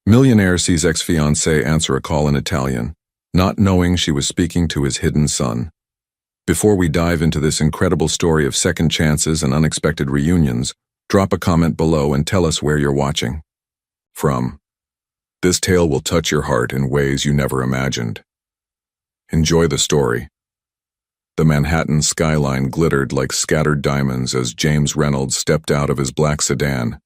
Millionaire sees ex-fiancée answer a call in Italian, not knowing she was speaking to his hidden son. Before we dive into this incredible story of second chances and unexpected reunions, drop a comment below and tell us where you're watching from. This tale will touch your heart in ways you never imagined. Enjoy the story. The Manhattan skyline glittered like scattered diamonds as James Reynolds stepped out of his black sedan,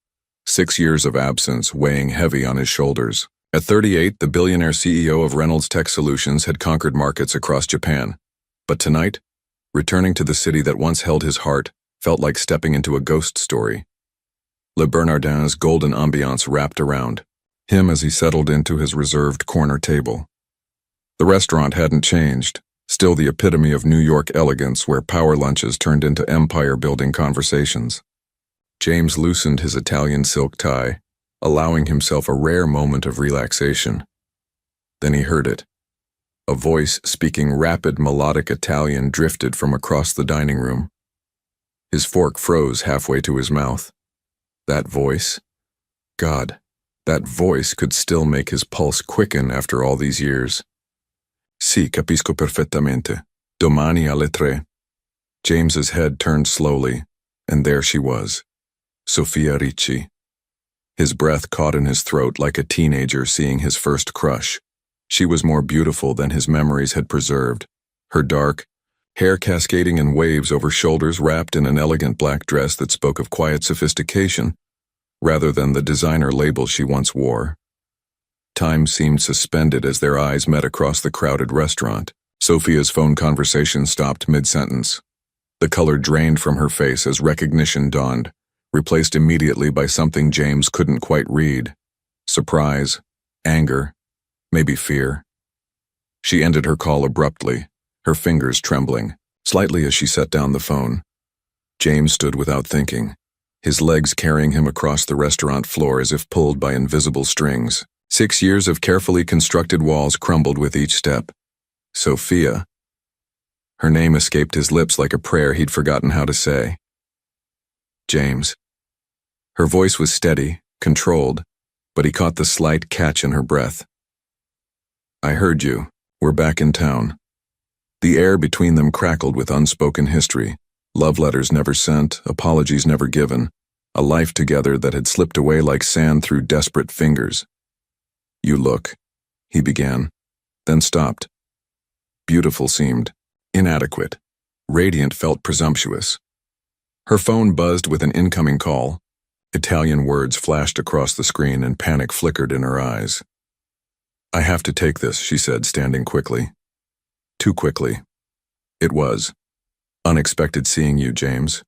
6 years of absence weighing heavy on his shoulders. At 38, the billionaire CEO of Reynolds Tech Solutions had conquered markets across Japan. But tonight, returning to the city that once held his heart felt like stepping into a ghost story. Le Bernardin's golden ambiance wrapped around him as he settled into his reserved corner table. The restaurant hadn't changed, still the epitome of New York elegance where power lunches turned into empire-building conversations. James loosened his Italian silk tie, allowing himself a rare moment of relaxation. Then he heard it. A voice speaking rapid melodic Italian drifted from across the dining room. His fork froze halfway to his mouth. That voice? God, that voice could still make his pulse quicken after all these years. Sì, capisco perfettamente. Domani alle 3. James's head turned slowly, and there she was, Sofia Ricci. His breath caught in his throat like a teenager seeing his first crush. She was more beautiful than his memories had preserved. Her dark, hair cascading in waves over shoulders wrapped in an elegant black dress that spoke of quiet sophistication, rather than the designer label she once wore. Time seemed suspended as their eyes met across the crowded restaurant. Sofia's phone conversation stopped mid-sentence. The color drained from her face as recognition dawned, replaced immediately by something James couldn't quite read. Surprise, anger, maybe fear. She ended her call abruptly, her fingers trembling, slightly as she set down the phone. James stood without thinking, his legs carrying him across the restaurant floor as if pulled by invisible strings. 6 years of carefully constructed walls crumbled with each step. Sofia. Her name escaped his lips like a prayer he'd forgotten how to say. James. Her voice was steady, controlled, but he caught the slight catch in her breath. I heard you. We're back in town. The air between them crackled with unspoken history, love letters never sent, apologies never given, a life together that had slipped away like sand through desperate fingers. You look, he began, then stopped. Beautiful seemed inadequate. Radiant felt presumptuous. Her phone buzzed with an incoming call. Italian words flashed across the screen and panic flickered in her eyes. I have to take this, she said, standing quickly. Too quickly. It was. Unexpected seeing you, James.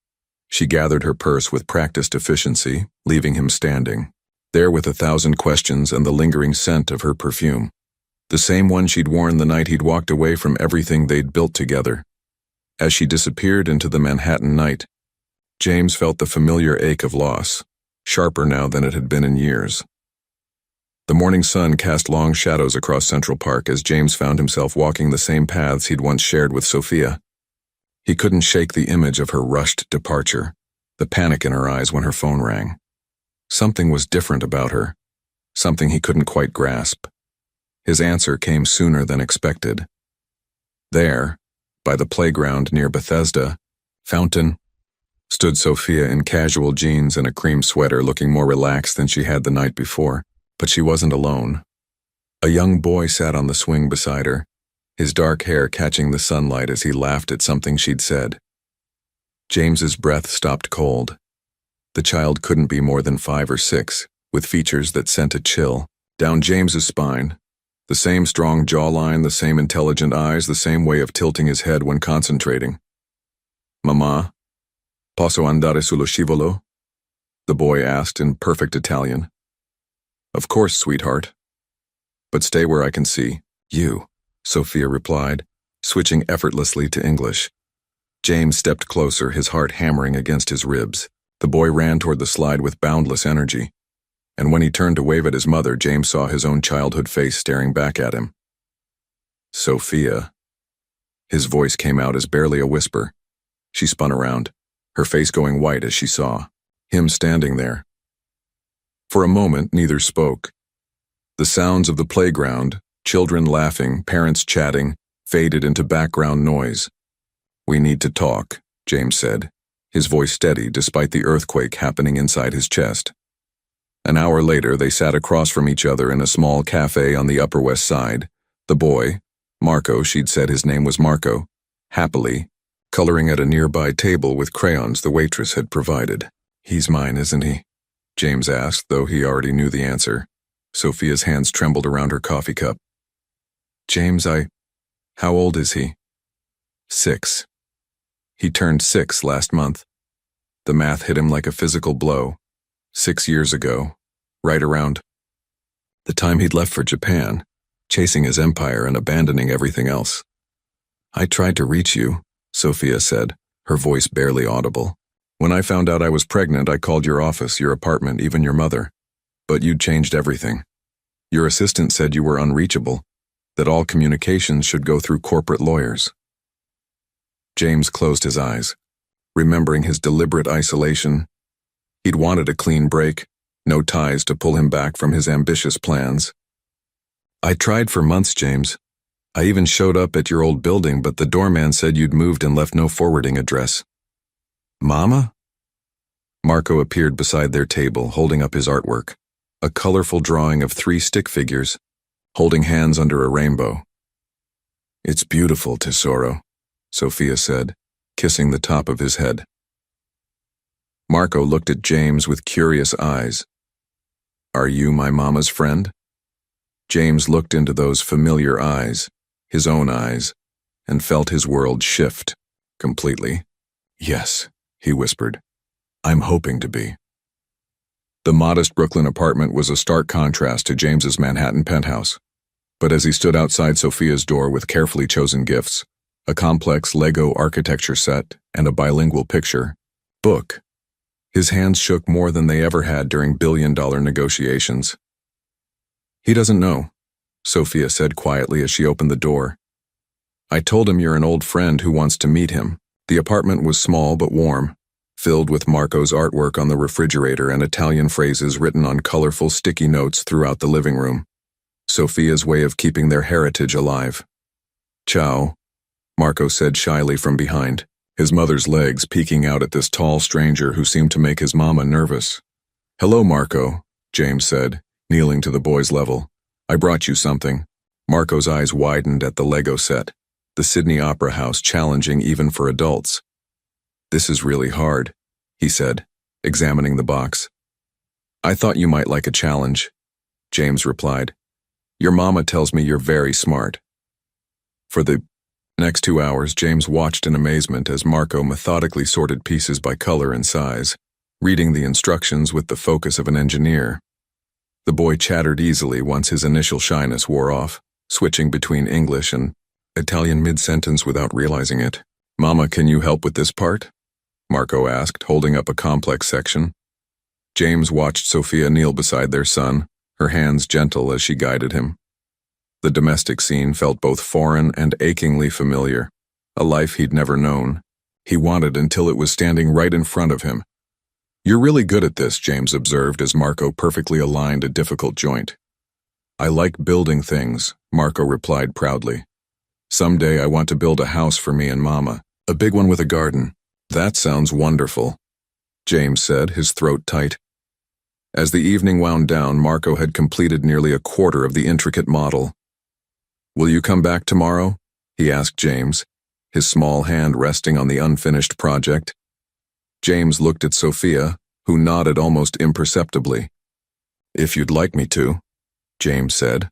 She gathered her purse with practiced efficiency, leaving him standing, there with 1,000 questions and the lingering scent of her perfume. The same one she'd worn the night he'd walked away from everything they'd built together. As she disappeared into the Manhattan night, James felt the familiar ache of loss, sharper now than it had been in years. The morning sun cast long shadows across Central Park as James found himself walking the same paths he'd once shared with Sofia. He couldn't shake the image of her rushed departure, the panic in her eyes when her phone rang. Something was different about her, something he couldn't quite grasp. His answer came sooner than expected. There, by the playground near Bethesda, Fountain, stood Sofia in casual jeans and a cream sweater, looking more relaxed than she had the night before. But she wasn't alone. A young boy sat on the swing beside her, his dark hair catching the sunlight as he laughed at something she'd said. James's breath stopped cold. The child couldn't be more than 5 or 6, with features that sent a chill down James's spine. The same strong jawline, the same intelligent eyes, the same way of tilting his head when concentrating. Mamma, posso andare sullo scivolo? The boy asked in perfect Italian. Of course, sweetheart. But stay where I can see. You, Sofia replied, switching effortlessly to English. James stepped closer, his heart hammering against his ribs. The boy ran toward the slide with boundless energy. And when he turned to wave at his mother, James saw his own childhood face staring back at him. Sofia. His voice came out as barely a whisper. She spun around, her face going white as she saw him standing there. For a moment, neither spoke. The sounds of the playground, children laughing, parents chatting, faded into background noise. "We need to talk," James said, his voice steady despite the earthquake happening inside his chest. An hour later, they sat across from each other in a small cafe on the Upper West Side. The boy, Marco, she'd said his name was Marco, happily, coloring at a nearby table with crayons the waitress had provided. "He's mine, isn't he?" James asked, though he already knew the answer. Sophia's hands trembled around her coffee cup. "James, how old is he?" 6. He turned 6 last month. The math hit him like a physical blow. 6 years ago, right around the time he'd left for Japan, chasing his empire and abandoning everything else. "I tried to reach you," Sophia said, her voice barely audible. "When I found out I was pregnant, I called your office, your apartment, even your mother. But you'd changed everything. Your assistant said you were unreachable, that all communications should go through corporate lawyers." James closed his eyes, remembering his deliberate isolation. He'd wanted a clean break, no ties to pull him back from his ambitious plans. "I tried for months, James. I even showed up at your old building, but the doorman said you'd moved and left no forwarding address." "Mama?" Marco appeared beside their table, holding up his artwork, a colorful drawing of 3 stick figures, holding hands under a rainbow. "It's beautiful, Tesoro," Sophia said, kissing the top of his head. Marco looked at James with curious eyes. "Are you my mama's friend?" James looked into those familiar eyes, his own eyes, and felt his world shift completely. "Yes," he whispered. "I'm hoping to be." The modest Brooklyn apartment was a stark contrast to James's Manhattan penthouse. But as he stood outside Sophia's door with carefully chosen gifts, a complex Lego architecture set, and a bilingual picture book, his hands shook more than they ever had during billion-dollar negotiations. "He doesn't know," Sophia said quietly as she opened the door. "I told him you're an old friend who wants to meet him." The apartment was small but warm, filled with Marco's artwork on the refrigerator and Italian phrases written on colorful sticky notes throughout the living room. Sophia's way of keeping their heritage alive. "Ciao," Marco said shyly from behind, his mother's legs peeking out at this tall stranger who seemed to make his mama nervous. "Hello, Marco," James said, kneeling to the boy's level. "I brought you something." Marco's eyes widened at the Lego set, the Sydney Opera House challenging even for adults. "This is really hard," he said, examining the box. "I thought you might like a challenge," James replied. "Your mama tells me you're very smart." For the next 2 hours, James watched in amazement as Marco methodically sorted pieces by color and size, reading the instructions with the focus of an engineer. The boy chattered easily once his initial shyness wore off, switching between English and Italian mid-sentence without realizing it. "Mama, can you help with this part?" Marco asked, holding up a complex section. James watched Sophia kneel beside their son, her hands gentle as she guided him. The domestic scene felt both foreign and achingly familiar, a life he'd never known. He wanted until it was standing right in front of him. "You're really good at this," James observed as Marco perfectly aligned a difficult joint. "I like building things," Marco replied proudly. "Someday I want to build a house for me and Mama, a big one with a garden." "That sounds wonderful," James said, his throat tight. As the evening wound down, Marco had completed nearly a quarter of the intricate model. "Will you come back tomorrow?" he asked James, his small hand resting on the unfinished project. James looked at Sophia, who nodded almost imperceptibly. "If you'd like me to," James said.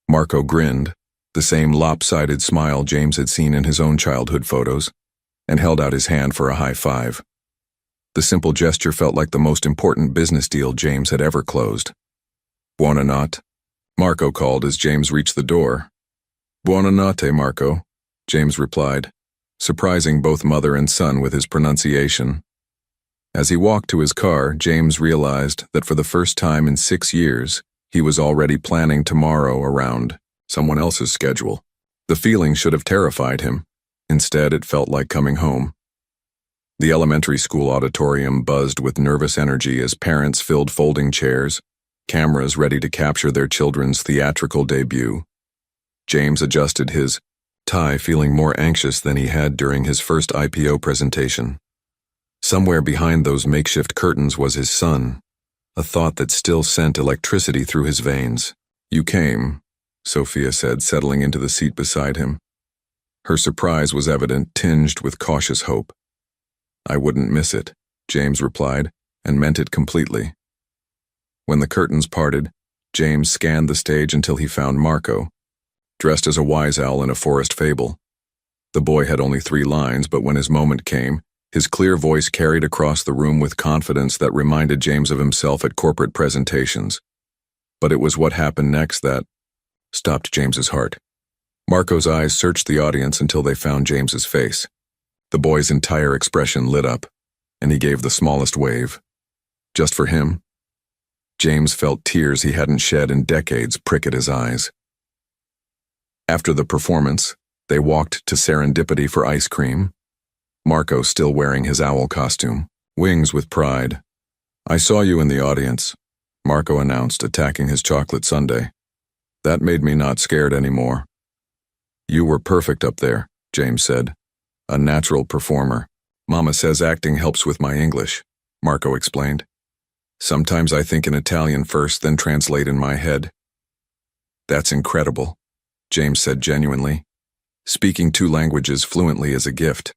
Marco grinned, the same lopsided smile James had seen in his own childhood photos, and held out his hand for a high five. The simple gesture felt like the most important business deal James had ever closed. "Buonanotte," Marco called as James reached the door. "Buonanotte, Marco," James replied, surprising both mother and son with his pronunciation. As he walked to his car, James realized that for the first time in 6 years, he was already planning tomorrow around someone else's schedule. The feeling should have terrified him. Instead, it felt like coming home. The elementary school auditorium buzzed with nervous energy as parents filled folding chairs, cameras ready to capture their children's theatrical debut. James adjusted his tie, feeling more anxious than he had during his first IPO presentation. Somewhere behind those makeshift curtains was his son, a thought that still sent electricity through his veins. "You came," Sophia said, settling into the seat beside him. Her surprise was evident, tinged with cautious hope. "I wouldn't miss it," James replied, and meant it completely. When the curtains parted, James scanned the stage until he found Marco, dressed as a wise owl in a forest fable. The boy had only 3 lines, but when his moment came, his clear voice carried across the room with confidence that reminded James of himself at corporate presentations. But it was what happened next that stopped James's heart. Marco's eyes searched the audience until they found James's face. The boy's entire expression lit up, and he gave the smallest wave. Just for him, James felt tears he hadn't shed in decades prick at his eyes. After the performance, they walked to Serendipity for ice cream, Marco still wearing his owl costume, wings with pride. "I saw you in the audience," Marco announced, attacking his chocolate sundae. "That made me not scared anymore." "You were perfect up there," James said. "A natural performer. Mama says acting helps with my English," Marco explained. "Sometimes I think in Italian first, then translate in my head." "That's incredible," James said genuinely. "Speaking 2 languages fluently is a gift.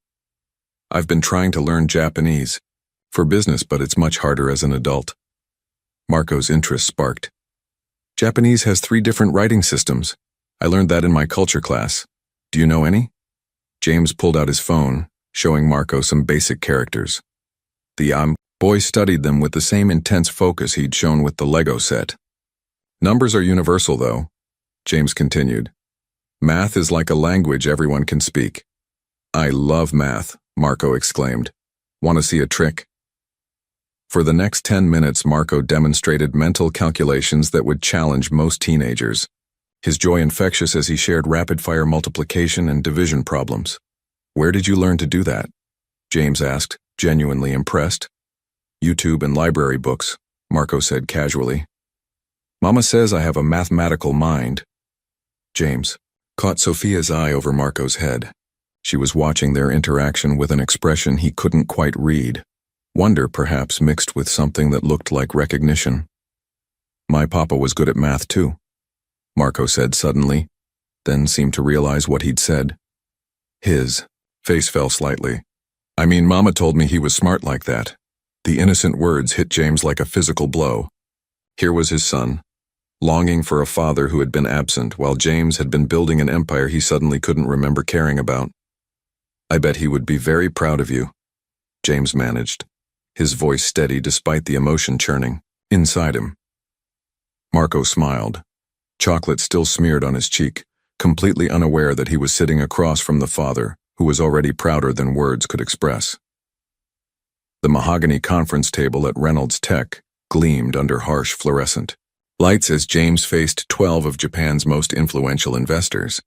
I've been trying to learn Japanese for business, but it's much harder as an adult." Marco's interest sparked. "Japanese has 3 different writing systems. I learned that in my culture class. Do you know any?" James pulled out his phone, showing Marco some basic characters. The boy studied them with the same intense focus he'd shown with the Lego set. "Numbers are universal, though," James continued. "Math is like a language everyone can speak." "I love math," Marco exclaimed. "Want to see a trick?" For the next 10 minutes, Marco demonstrated mental calculations that would challenge most teenagers, his joy infectious as he shared rapid-fire multiplication and division problems. "Where did you learn to do that?" James asked, genuinely impressed. "YouTube and library books," Marco said casually. "Mama says I have a mathematical mind." James caught Sophia's eye over Marco's head. She was watching their interaction with an expression he couldn't quite read. Wonder, perhaps, mixed with something that looked like recognition. "My papa was good at math, too," Marco said suddenly, then seemed to realize what he'd said. His face fell slightly. "I mean, Mama told me he was smart like that." The innocent words hit James like a physical blow. Here was his son, longing for a father who had been absent, while James had been building an empire he suddenly couldn't remember caring about. "I bet he would be very proud of you," James managed, his voice steady despite the emotion churning inside him. Marco smiled, chocolate still smeared on his cheek, completely unaware that he was sitting across from the father who was already prouder than words could express. The mahogany conference table at Reynolds Tech gleamed under harsh fluorescent lights as James faced 12 of Japan's most influential investors.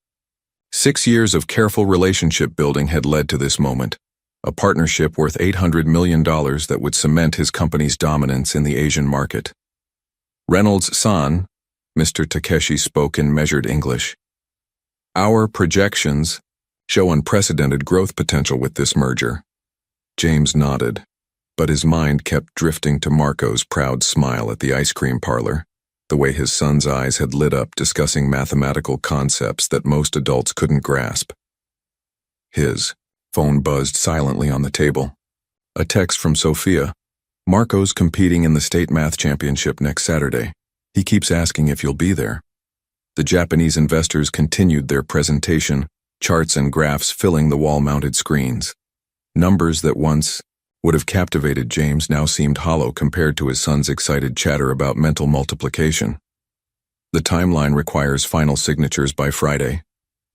6 years of careful relationship building had led to this moment, a partnership worth $800 million that would cement his company's dominance in the Asian market. "Reynolds-san," Mr. Takeshi spoke in measured English. "Our projections show unprecedented growth potential with this merger." James nodded, but his mind kept drifting to Marco's proud smile at the ice cream parlor, the way his son's eyes had lit up discussing mathematical concepts that most adults couldn't grasp. His phone buzzed silently on the table. A text from Sophia. "Marco's competing in the state math championship next Saturday. He keeps asking if you'll be there." The Japanese investors continued their presentation, charts and graphs filling the wall-mounted screens. Numbers that once would have captivated James now seemed hollow compared to his son's excited chatter about mental multiplication. "The timeline requires final signatures by Friday,"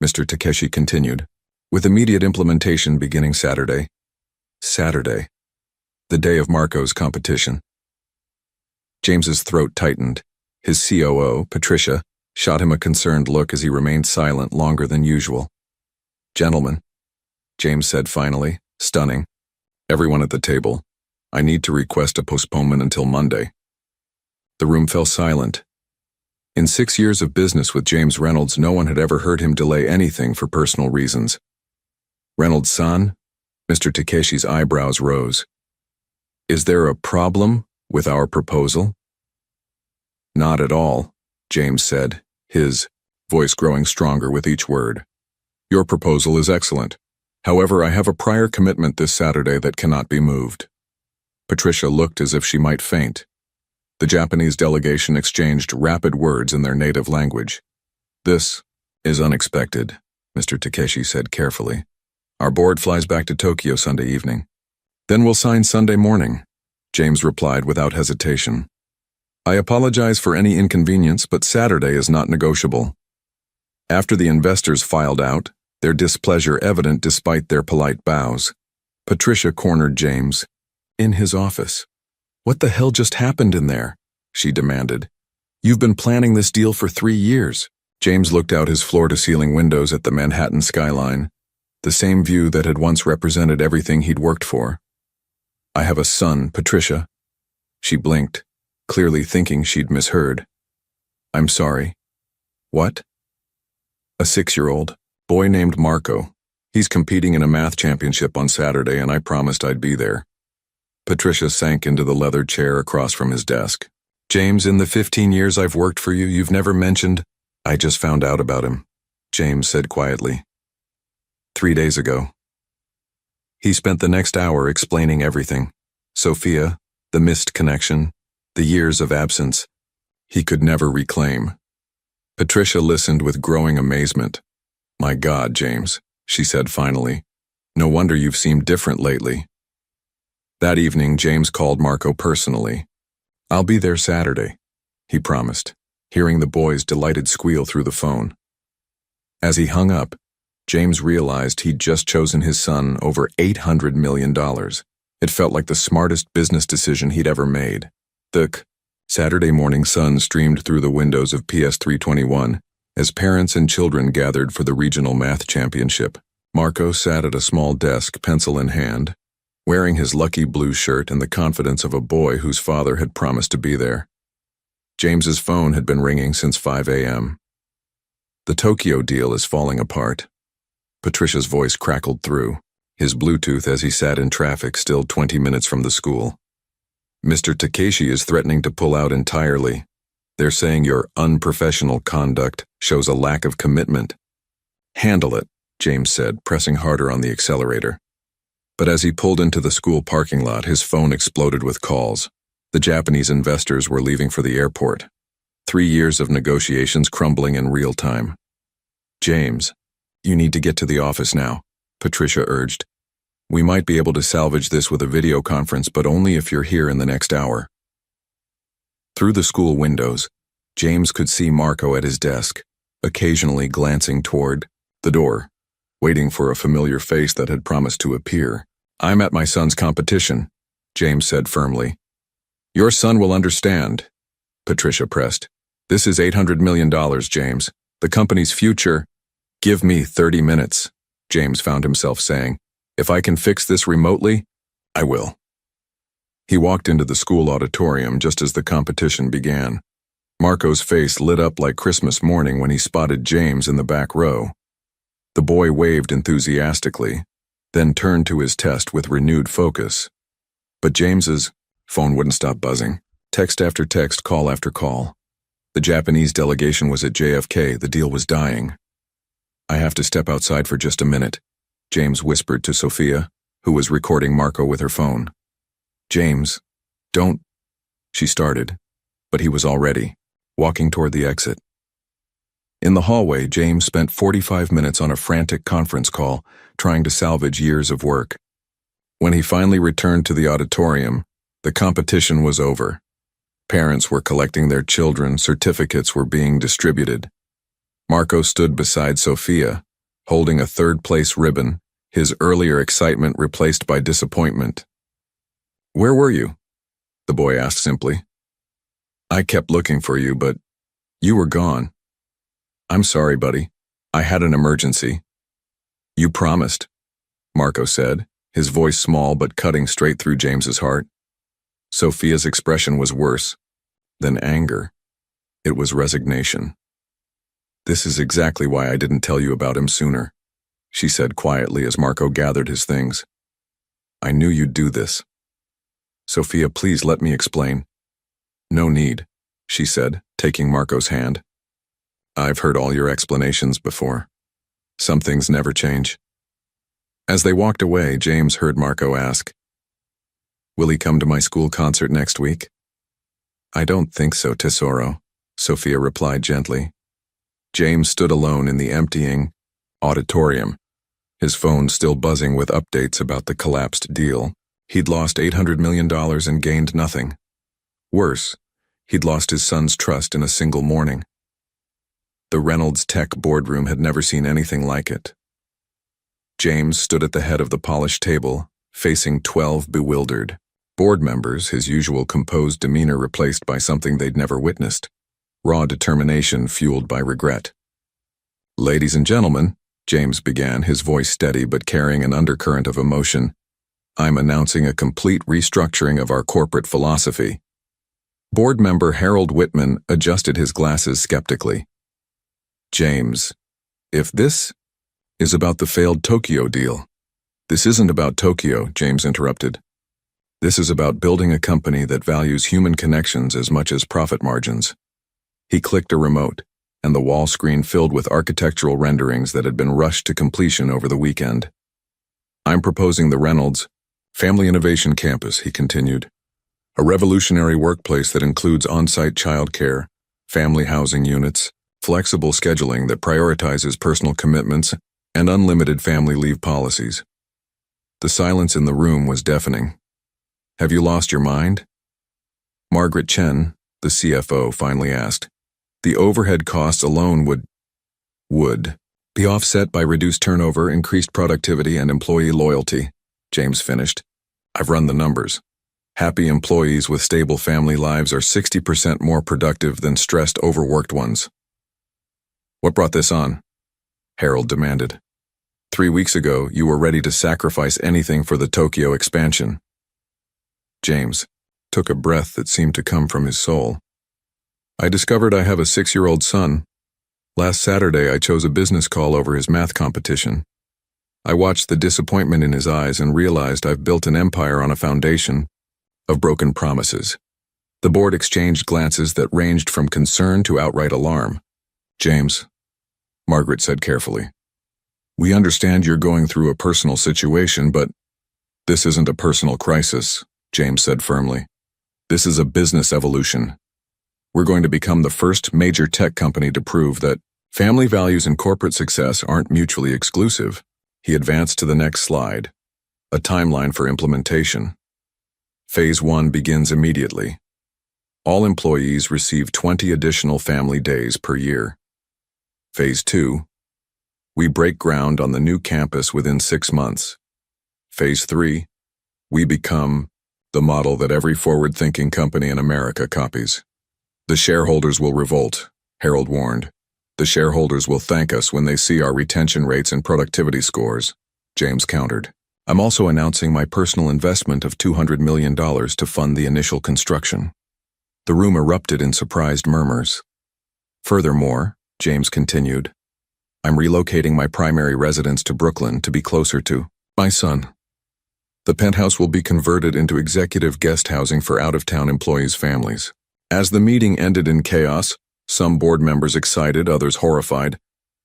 Mr. Takeshi continued, "with immediate implementation beginning Saturday." Saturday, the day of Marco's competition. James's throat tightened. His COO, Patricia, shot him a concerned look as he remained silent longer than usual. "Gentlemen," James said finally, stunning, "everyone at the table, I need to request a postponement until Monday." The room fell silent. In 6 years of business with James Reynolds, no one had ever heard him delay anything for personal reasons. Reynolds-san? Mr. Takeshi's eyebrows rose. Is there a problem with our proposal? Not at all, James said, his voice growing stronger with each word. Your proposal is excellent. However, I have a prior commitment this Saturday that cannot be moved. Patricia looked as if she might faint. The Japanese delegation exchanged rapid words in their native language. This is unexpected, Mr. Takeshi said carefully. Our board flies back to Tokyo Sunday evening. Then we'll sign Sunday morning, James replied without hesitation. I apologize for any inconvenience, but Saturday is not negotiable. After the investors filed out, their displeasure evident despite their polite bows, Patricia cornered James in his office. What the hell just happened in there? She demanded. You've been planning this deal for 3 years. James looked out his floor-to-ceiling windows at the Manhattan skyline, the same view that had once represented everything he'd worked for. I have a son, Patricia. She blinked, clearly thinking she'd misheard. I'm sorry. What? A 6-year-old boy named Marco. He's competing in a math championship on Saturday, and I promised I'd be there. Patricia sank into the leather chair across from his desk. James, in the 15 years I've worked for you, you've never mentioned. I just found out about him, James said quietly. 3 days ago. He spent the next hour explaining everything. Sophia, the missed connection, the years of absence he could never reclaim. Patricia listened with growing amazement. My God, James, she said finally. No wonder you've seemed different lately. That evening, James called Marco personally. I'll be there Saturday, he promised, hearing the boy's delighted squeal through the phone. As he hung up, James realized he'd just chosen his son over $800 million. It felt like the smartest business decision he'd ever made. The Saturday morning sun streamed through the windows of PS 321 as parents and children gathered for the regional math championship. Marco sat at a small desk, pencil in hand, wearing his lucky blue shirt and the confidence of a boy whose father had promised to be there. James's phone had been ringing since 5 a.m. The Tokyo deal is falling apart. Patricia's voice crackled through, his Bluetooth as he sat in traffic still 20 minutes from the school. Mr. Takeshi is threatening to pull out entirely. They're saying your unprofessional conduct shows a lack of commitment. Handle it, James said, pressing harder on the accelerator. But as he pulled into the school parking lot, his phone exploded with calls. The Japanese investors were leaving for the airport. 3 years of negotiations crumbling in real time. James, you need to get to the office now, Patricia urged. We might be able to salvage this with a video conference, but only if you're here in the next hour. Through the school windows, James could see Marco at his desk, occasionally glancing toward the door, waiting for a familiar face that had promised to appear. I'm at my son's competition, James said firmly. Your son will understand, Patricia pressed. This is $800 million, James. The company's future. Give me 30 minutes, James found himself saying. If I can fix this remotely, I will. He walked into the school auditorium just as the competition began. Marco's face lit up like Christmas morning when he spotted James in the back row. The boy waved enthusiastically, then turned to his test with renewed focus. But James's phone wouldn't stop buzzing. Text after text, call after call. The Japanese delegation was at JFK. The deal was dying. I have to step outside for just a minute, James whispered to Sophia, who was recording Marco with her phone. James, don't, she started, but he was already walking toward the exit. In the hallway, James spent 45 minutes on a frantic conference call, trying to salvage years of work. When he finally returned to the auditorium, the competition was over. Parents were collecting their children, certificates were being distributed. Marco stood beside Sophia, holding a third-place ribbon, his earlier excitement replaced by disappointment. Where were you? The boy asked simply. I kept looking for you, but you were gone. I'm sorry, buddy. I had an emergency. You promised, Marco said, his voice small but cutting straight through James's heart. Sophia's expression was worse. then anger. It was resignation. "This is exactly why I didn't tell you about him sooner," she said quietly as Marco gathered his things. "I knew you'd do this." "Sophia, please let me explain." "No need," she said, taking Marco's hand. "I've heard all your explanations before. Some things never change." As they walked away, James heard Marco ask, "Will he come to my school concert next week?" "I don't think so, tesoro," Sophia replied gently. James stood alone in the emptying auditorium, his phone still buzzing with updates about the collapsed deal. He'd lost $800 million and gained nothing. Worse, he'd lost his son's trust in a single morning. The Reynolds Tech boardroom had never seen anything like it. James stood at the head of the polished table, facing 12 bewildered board members, his usual composed demeanor replaced by something they'd never witnessed, raw determination fueled by regret. "Ladies and gentlemen," James began, his voice steady but carrying an undercurrent of emotion, "I'm announcing a complete restructuring of our corporate philosophy." Board member Harold Whitman adjusted his glasses skeptically. "James, if this is about the failed Tokyo deal." "This isn't about Tokyo," James interrupted. "This is about building a company that values human connections as much as profit margins." He clicked a remote, and the wall screen filled with architectural renderings that had been rushed to completion over the weekend. "I'm proposing the Reynolds Family Innovation Campus," he continued. "A revolutionary workplace that includes on-site childcare, family housing units, flexible scheduling that prioritizes personal commitments, and unlimited family leave policies." The silence in the room was deafening. "Have you lost your mind?" Margaret Chen, the CFO, finally asked. "The overhead costs alone would be offset by reduced turnover, increased productivity, and employee loyalty," James finished. "I've run the numbers. Happy employees with stable family lives are 60% more productive than stressed, overworked ones." "What brought this on?" Harold demanded. 3 weeks ago, you were ready to sacrifice anything for the Tokyo expansion." James took a breath that seemed to come from his soul. "I discovered I have a 6-year-old son. Last Saturday, I chose a business call over his math competition. I watched the disappointment in his eyes and realized I've built an empire on a foundation of broken promises." The board exchanged glances that ranged from concern to outright alarm. "James," Margaret said carefully, "we understand you're going through a personal situation, but this isn't a personal crisis," James said firmly. "This is a business evolution. We're going to become the first major tech company to prove that family values and corporate success aren't mutually exclusive." He advanced to the next slide, a timeline for implementation. Phase 1 begins immediately. All employees receive 20 additional family days per year. Phase 2. We break ground on the new campus within 6 months. Phase 3. We become the model that every forward-thinking company in America copies. "The shareholders will revolt," Harold warned. "The shareholders will thank us when they see our retention rates and productivity scores," James countered. "I'm also announcing my personal investment of $200 million to fund the initial construction." The room erupted in surprised murmurs. "Furthermore," James continued, "I'm relocating my primary residence to Brooklyn to be closer to my son. The penthouse will be converted into executive guest housing for out-of-town employees' families." As the meeting ended in chaos, some board members excited, others horrified,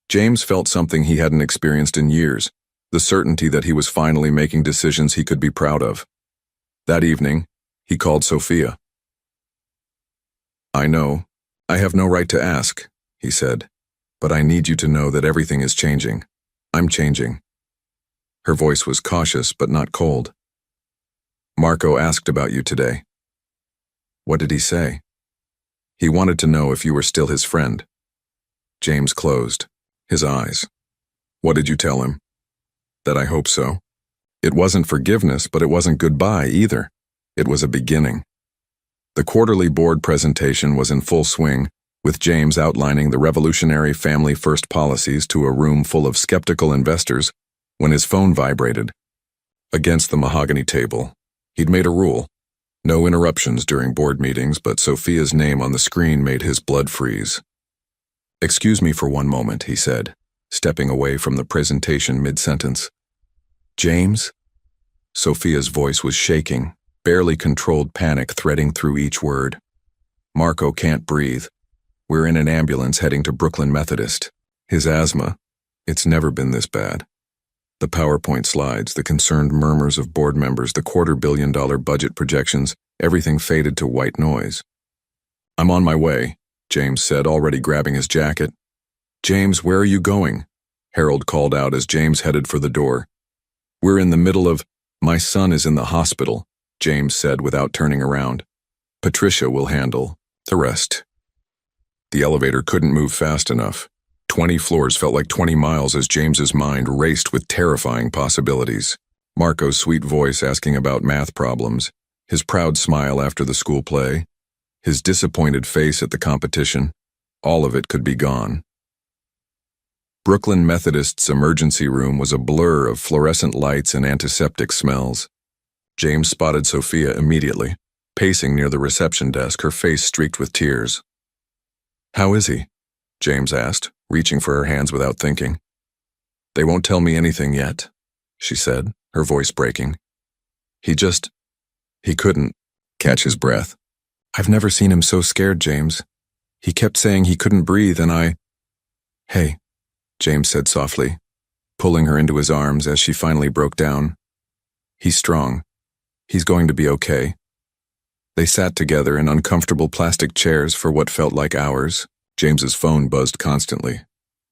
James felt something he hadn't experienced in years, the certainty that he was finally making decisions he could be proud of. That evening, he called Sophia. "I know, I have no right to ask," he said, "but I need you to know that everything is changing. I'm changing." Her voice was cautious but not cold. "Marco asked about you today." "What did he say?" "He wanted to know if you were still his friend." James closed his eyes. "What did you tell him?" "That I hope so." It wasn't forgiveness, but it wasn't goodbye either. It was a beginning. The quarterly board presentation was in full swing, with James outlining the revolutionary family-first policies to a room full of skeptical investors when his phone vibrated. Against the mahogany table, he'd made a rule: No interruptions during board meetings, but Sophia's name on the screen made his blood freeze. "Excuse me for one moment," he said, stepping away from the presentation mid-sentence. "James?" Sophia's voice was shaking, barely controlled panic threading through each word. "Marco can't breathe. We're in an ambulance heading to Brooklyn Methodist. His asthma. It's never been this bad." The PowerPoint slides, the concerned murmurs of board members, the $250 million budget projections, everything faded to white noise. "I'm on my way," James said, already grabbing his jacket. "James, where are you going?" Harold called out as James headed for the door. "We're in the middle of—" "My son is in the hospital," James said without turning around. "Patricia will handle the rest." The elevator couldn't move fast enough. 20 floors felt like 20 miles as James's mind raced with terrifying possibilities. Marco's sweet voice asking about math problems, his proud smile after the school play, his disappointed face at the competition, all of it could be gone. Brooklyn Methodist's emergency room was a blur of fluorescent lights and antiseptic smells. James spotted Sophia immediately, pacing near the reception desk, her face streaked with tears. "How is he?" James asked, reaching for her hands without thinking. "They won't tell me anything yet," she said, her voice breaking. He couldn't catch his breath. "I've never seen him so scared, James. He kept saying he couldn't breathe and I—" "Hey," James said softly, pulling her into his arms as she finally broke down. "He's strong. He's going to be okay." They sat together in uncomfortable plastic chairs for what felt like hours. James's phone buzzed constantly.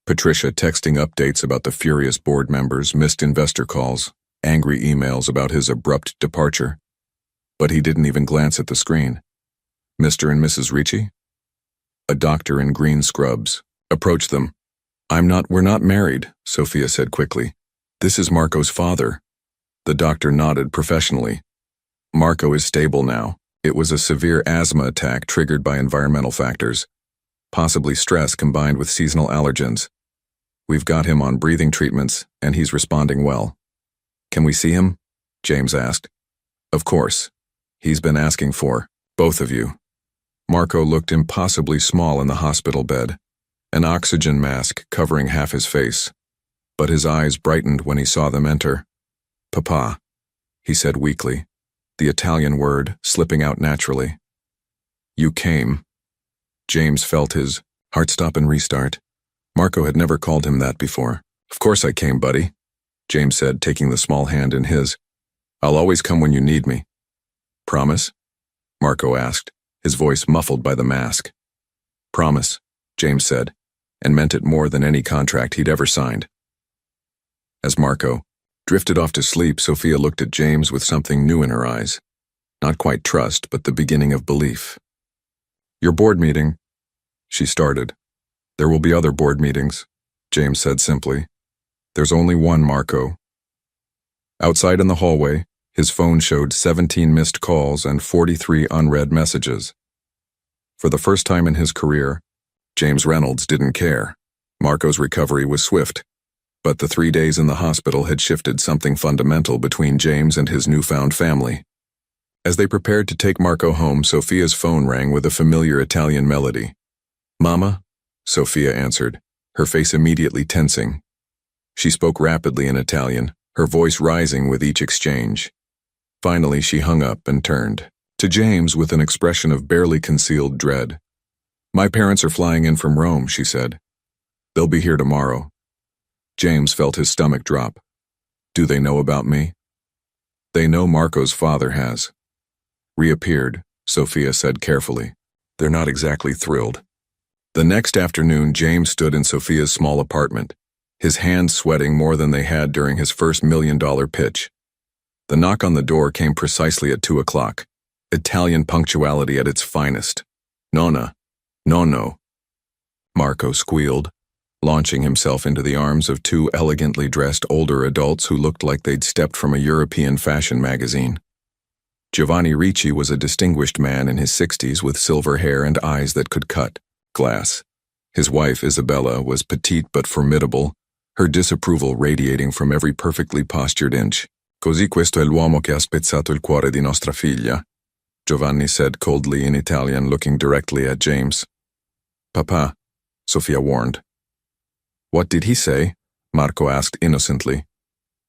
Patricia texting updates about the furious board members, missed investor calls, angry emails about his abrupt departure. But he didn't even glance at the screen. Mr. and Mrs. Ricci? A doctor in green scrubs approached them. We're not married," Sophia said quickly. "This is Marco's father." The doctor nodded professionally. "Marco is stable now. It was a severe asthma attack triggered by environmental factors, possibly stress combined with seasonal allergens. We've got him on breathing treatments, and he's responding well." "Can we see him?" James asked. "Of course. He's been asking for both of you." Marco looked impossibly small in the hospital bed, an oxygen mask covering half his face. But his eyes brightened when he saw them enter. "Papa," he said weakly, the Italian word slipping out naturally. "You came." James felt his heart stop and restart. Marco had never called him that before. "Of course I came, buddy," James said, taking the small hand in his. "I'll always come when you need me." "Promise?" Marco asked, his voice muffled by the mask. "Promise," James said, and meant it more than any contract he'd ever signed. As Marco drifted off to sleep, Sophia looked at James with something new in her eyes. Not quite trust, but the beginning of belief. "Your board meeting," she started. "There will be other board meetings," James said simply. "There's only one Marco." Outside in the hallway, his phone showed 17 missed calls and 43 unread messages. For the first time in his career, James Reynolds didn't care. Marco's recovery was swift, but the 3 days in the hospital had shifted something fundamental between James and his newfound family. As they prepared to take Marco home, Sophia's phone rang with a familiar Italian melody. "Mama?" Sophia answered, her face immediately tensing. She spoke rapidly in Italian, her voice rising with each exchange. Finally, she hung up and turned to James with an expression of barely concealed dread. "My parents are flying in from Rome," she said. "They'll be here tomorrow." James felt his stomach drop. "Do they know about me?" "They know Marco's father has reappeared," Sophia said carefully. "They're not exactly thrilled." The next afternoon, James stood in Sophia's small apartment, his hands sweating more than they had during his first $1 million pitch. The knock on the door came precisely at 2 o'clock, Italian punctuality at its finest. "Nonna, nonno," Marco squealed, launching himself into the arms of 2 elegantly dressed older adults who looked like they'd stepped from a European fashion magazine. Giovanni Ricci was a distinguished man in his 60s with silver hair and eyes that could cut glass. His wife, Isabella, was petite but formidable, her disapproval radiating from every perfectly postured inch. "Così questo è l'uomo che ha spezzato il cuore di nostra figlia," Giovanni said coldly in Italian, looking directly at James. Papa, Sofia warned. What did he say? Marco asked innocently.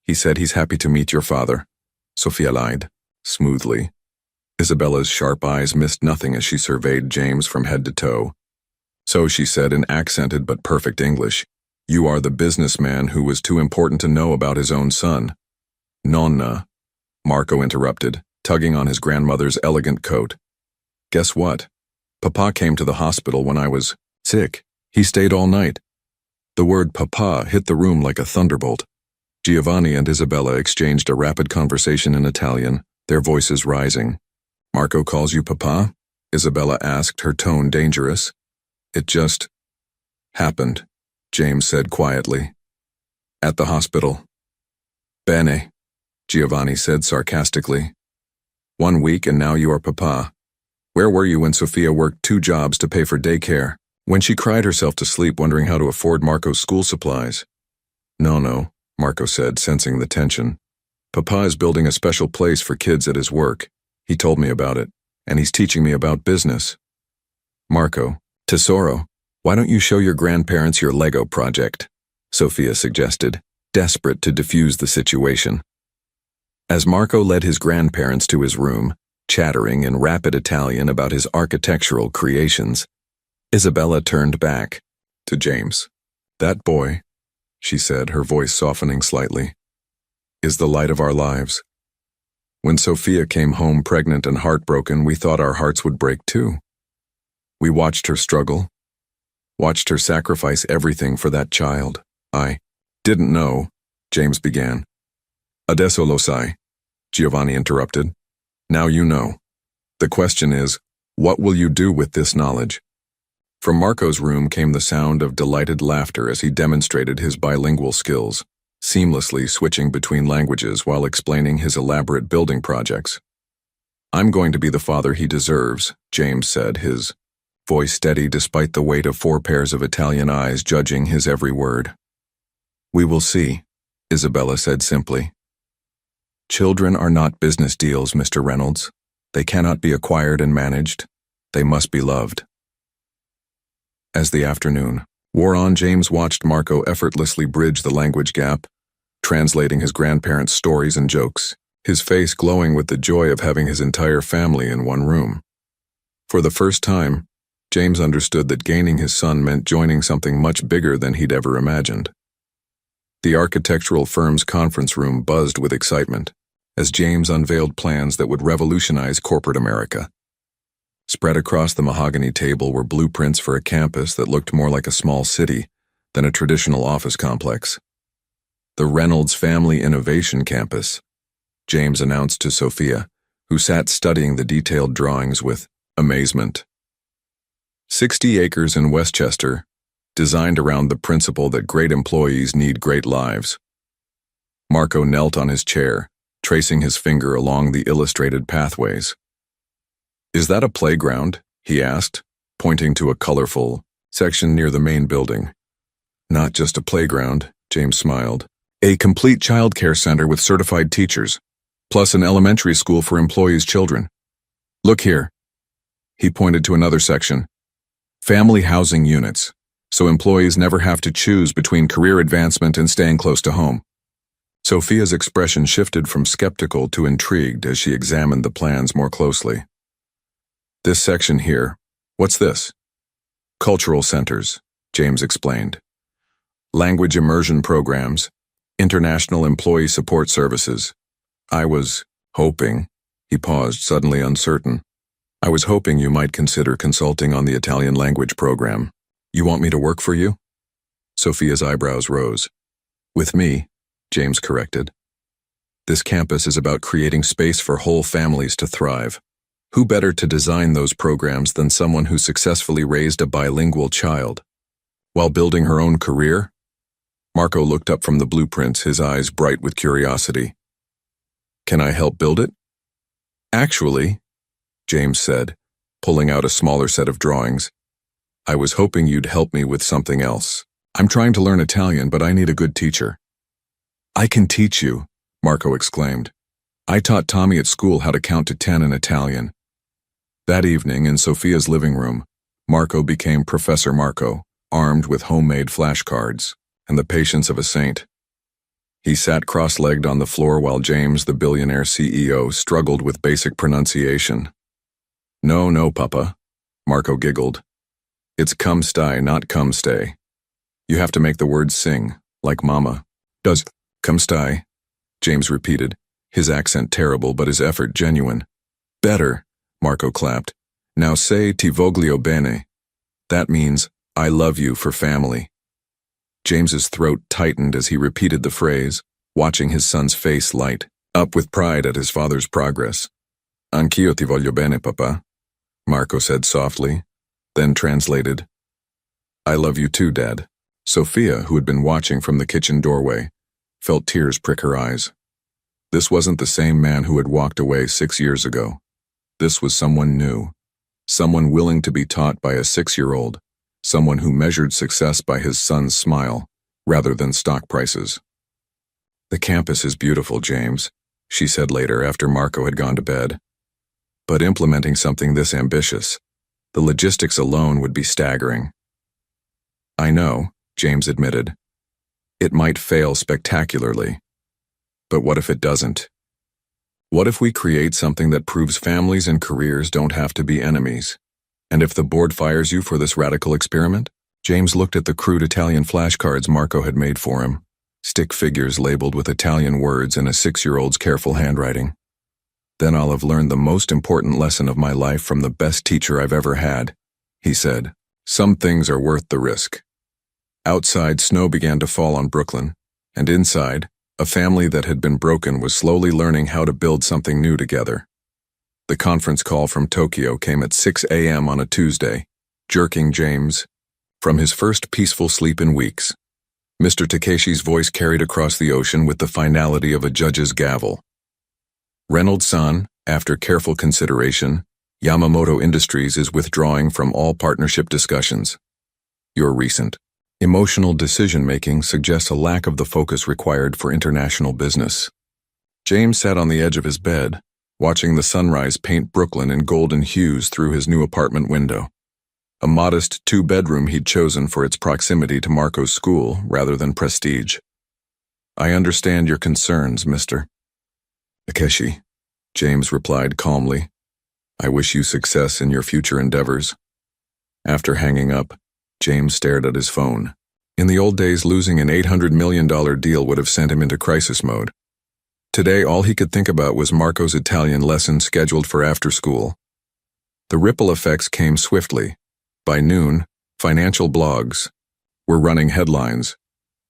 He said he's happy to meet your father. Sofia lied, smoothly. Isabella's sharp eyes missed nothing as she surveyed James from head to toe. So she said in accented but perfect English, you are the businessman who was too important to know about his own son. Nonna, Marco interrupted, tugging on his grandmother's elegant coat. Guess what? Papa came to the hospital when I was sick. He stayed all night. The word papa hit the room like a thunderbolt. Giovanni and Isabella exchanged a rapid conversation in Italian, their voices rising. Marco calls you papa? Isabella asked, her tone dangerous. It just happened, James said quietly. At the hospital. Bene, Giovanni said sarcastically. 1 week and now you are papa. Where were you when Sofia worked 2 jobs to pay for daycare? When she cried herself to sleep wondering how to afford Marco's school supplies? No, Marco said, sensing the tension. Papa is building a special place for kids at his work. He told me about it, and he's teaching me about business. Marco, Tesoro, why don't you show your grandparents your Lego project? Sofia suggested, desperate to defuse the situation. As Marco led his grandparents to his room, chattering in rapid Italian about his architectural creations, Isabella turned back to James. That boy, she said, her voice softening slightly, is the light of our lives. When Sofia came home pregnant and heartbroken, we thought our hearts would break too. We watched her struggle, watched her sacrifice everything for that child. I didn't know, James began. Adesso lo sai, Giovanni interrupted. Now you know. The question is, what will you do with this knowledge? From Marco's room came the sound of delighted laughter as he demonstrated his bilingual skills, seamlessly switching between languages while explaining his elaborate building projects. I'm going to be the father he deserves, James said, his voice steady despite the weight of 4 pairs of Italian eyes judging his every word. We will see, Isabella said simply. Children are not business deals, Mr. Reynolds. They cannot be acquired and managed. They must be loved. As the afternoon wore on, James watched Marco effortlessly bridge the language gap, translating his grandparents' stories and jokes, his face glowing with the joy of having his entire family in one room. For the first time, James understood that gaining his son meant joining something much bigger than he'd ever imagined. The architectural firm's conference room buzzed with excitement as James unveiled plans that would revolutionize corporate America. Spread across the mahogany table were blueprints for a campus that looked more like a small city than a traditional office complex. The Reynolds Family Innovation Campus, James announced to Sofia, who sat studying the detailed drawings with amazement. 60 acres in Westchester, designed around the principle that great employees need great lives. Marco knelt on his chair, tracing his finger along the illustrated pathways. Is that a playground? He asked, pointing to a colorful section near the main building. Not just a playground, James smiled. A complete childcare center with certified teachers, plus an elementary school for employees' children. Look here. He pointed to another section. Family housing units, so employees never have to choose between career advancement and staying close to home. Sofia's expression shifted from skeptical to intrigued as she examined the plans more closely. This section here, what's this? Cultural centers, James explained. Language immersion programs, international employee support services. I was hoping, he paused, suddenly uncertain. I was hoping you might consider consulting on the Italian language program. You want me to work for you? Sofia's eyebrows rose. With me, James corrected. This campus is about creating space for whole families to thrive. Who better to design those programs than someone who successfully raised a bilingual child? While building her own career? Marco looked up from the blueprints, his eyes bright with curiosity. Can I help build it? Actually, James said, pulling out a smaller set of drawings, I was hoping you'd help me with something else. I'm trying to learn Italian, but I need a good teacher. I can teach you, Marco exclaimed. I taught Tommy at school how to count to 10 in Italian. That evening, in Sophia's living room, Marco became Professor Marco, armed with homemade flashcards and the patience of a saint. He sat cross-legged on the floor while James, the billionaire CEO, struggled with basic pronunciation. No, no, Papa, Marco giggled. It's come stay, not come stay. You have to make the words sing, like Mama. Does come stay? James repeated, his accent terrible but his effort genuine. Better, Marco clapped. Now say ti voglio bene. That means, I love you for family. James's throat tightened as he repeated the phrase, watching his son's face light up with pride at his father's progress. Anch'io ti voglio bene, Papa, Marco said softly, then translated. I love you too, Dad. Sophia, who had been watching from the kitchen doorway, felt tears prick her eyes. This wasn't the same man who had walked away 6 years ago. This was someone new, someone willing to be taught by a 6-year-old, someone who measured success by his son's smile, rather than stock prices. The campus is beautiful, James, she said later after Marco had gone to bed. But implementing something this ambitious, the logistics alone would be staggering. I know, James admitted. It might fail spectacularly. But what if it doesn't? What if we create something that proves families and careers don't have to be enemies? And if the board fires you for this radical experiment? James looked at the crude Italian flashcards Marco had made for him, stick figures labeled with Italian words in a 6-year-old's careful handwriting. Then I'll have learned the most important lesson of my life from the best teacher I've ever had, he said. Some things are worth the risk. Outside, snow began to fall on Brooklyn, and inside, a family that had been broken was slowly learning how to build something new together. The conference call from Tokyo came at 6 a.m. on a Tuesday, jerking James from his first peaceful sleep in weeks. Mr. Takeshi's voice carried across the ocean with the finality of a judge's gavel. Reynolds-san, after careful consideration, Yamamoto Industries is withdrawing from all partnership discussions. Your recent emotional decision-making suggests a lack of the focus required for international business. James sat on the edge of his bed, watching the sunrise paint Brooklyn in golden hues through his new apartment window. A modest 2-bedroom he'd chosen for its proximity to Marco's school rather than prestige. I understand your concerns, Mr. Takeshi, James replied calmly. I wish you success in your future endeavors. After hanging up, James stared at his phone. In the old days, losing an $800 million deal would have sent him into crisis mode. Today, all he could think about was Marco's Italian lesson scheduled for after school. The ripple effects came swiftly. By noon, financial blogs were running headlines.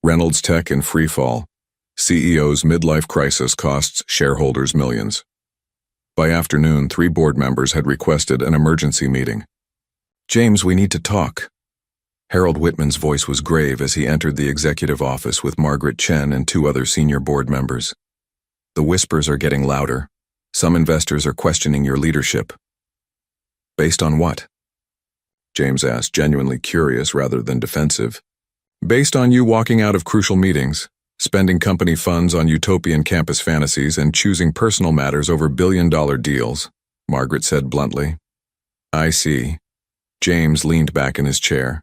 Reynolds Tech in free fall. CEO's midlife crisis costs shareholders millions. By afternoon, 3 board members had requested an emergency meeting. James, we need to talk. Harold Whitman's voice was grave as he entered the executive office with Margaret Chen and 2 other senior board members. The whispers are getting louder. Some investors are questioning your leadership. Based on what? James asked, genuinely curious rather than defensive. Based on you walking out of crucial meetings, spending company funds on utopian campus fantasies and choosing personal matters over billion-dollar deals, Margaret said bluntly. I see. James leaned back in his chair.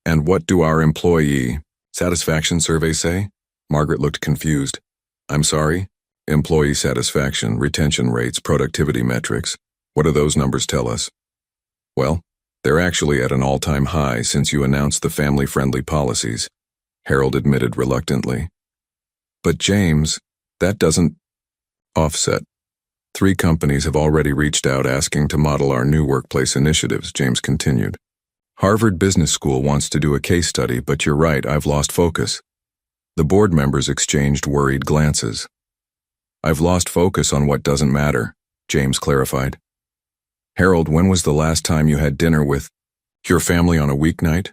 And what do our employee satisfaction surveys say? Margaret looked confused. I'm sorry? Employee satisfaction, retention rates, productivity metrics. What do those numbers tell us? Well, they're actually at an all-time high since you announced the family-friendly policies, Harold admitted reluctantly. But James, that doesn't offset. 3 companies have already reached out asking to model our new workplace initiatives, James continued. Harvard Business School wants to do a case study, but you're right, I've lost focus. The board members exchanged worried glances. I've lost focus on what doesn't matter, James clarified. Harold, when was the last time you had dinner with your family on a weeknight?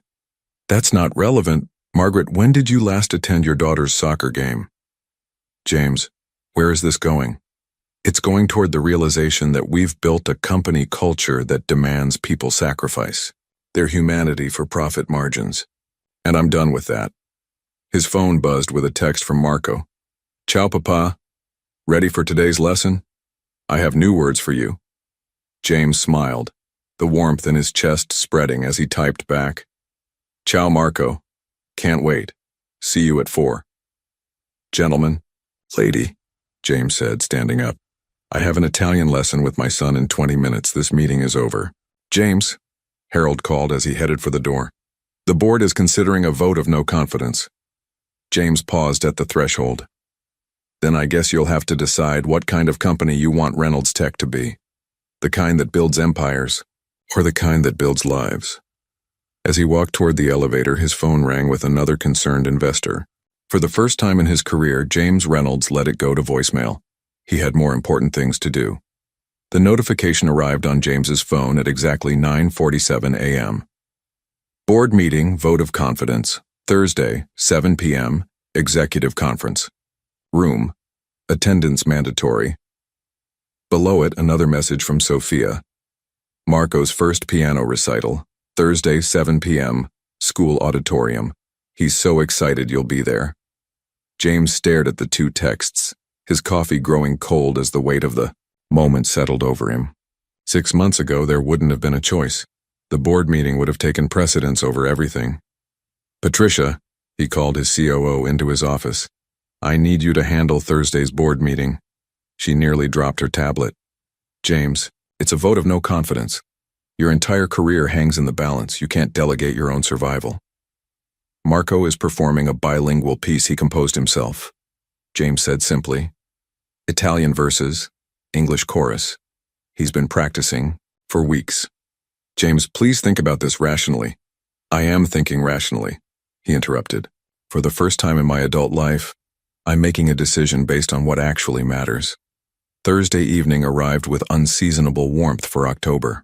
That's not relevant. Margaret, when did you last attend your daughter's soccer game? James, where is this going? It's going toward the realization that we've built a company culture that demands people sacrifice their humanity for profit margins. And I'm done with that. His phone buzzed with a text from Marco. Ciao, Papa. Ready for today's lesson? I have new words for you. James smiled, the warmth in his chest spreading as he typed back. Ciao, Marco. Can't wait. See you at 4. Gentlemen, lady, James said, standing up. I have an Italian lesson with my son in 20 minutes. This meeting is over. James, Harold called as he headed for the door. The board is considering a vote of no confidence. James paused at the threshold. Then I guess you'll have to decide what kind of company you want Reynolds Tech to be. The kind that builds empires, or the kind that builds lives. As he walked toward the elevator, his phone rang with another concerned investor. For the first time in his career, James Reynolds let it go to voicemail. He had more important things to do. The notification arrived on James's phone at exactly 9:47 a.m. Board meeting, vote of confidence, Thursday, 7 p.m., executive conference. Room, attendance mandatory. Below it, another message from Sophia. Marco's first piano recital, Thursday, 7 p.m., school auditorium. He's so excited you'll be there. James stared at the two texts, his coffee growing cold as the weight of the moment settled over him. 6 months ago, there wouldn't have been a choice. The board meeting would have taken precedence over everything. Patricia, he called his COO into his office. I need you to handle Thursday's board meeting. She nearly dropped her tablet. James, it's a vote of no confidence. Your entire career hangs in the balance. You can't delegate your own survival. Marco is performing a bilingual piece he composed himself, James said simply. Italian verses, English chorus. He's been practicing for weeks. James, please think about this rationally. I am thinking rationally, he interrupted. For the first time in my adult life, I'm making a decision based on what actually matters. Thursday evening arrived with unseasonable warmth for October.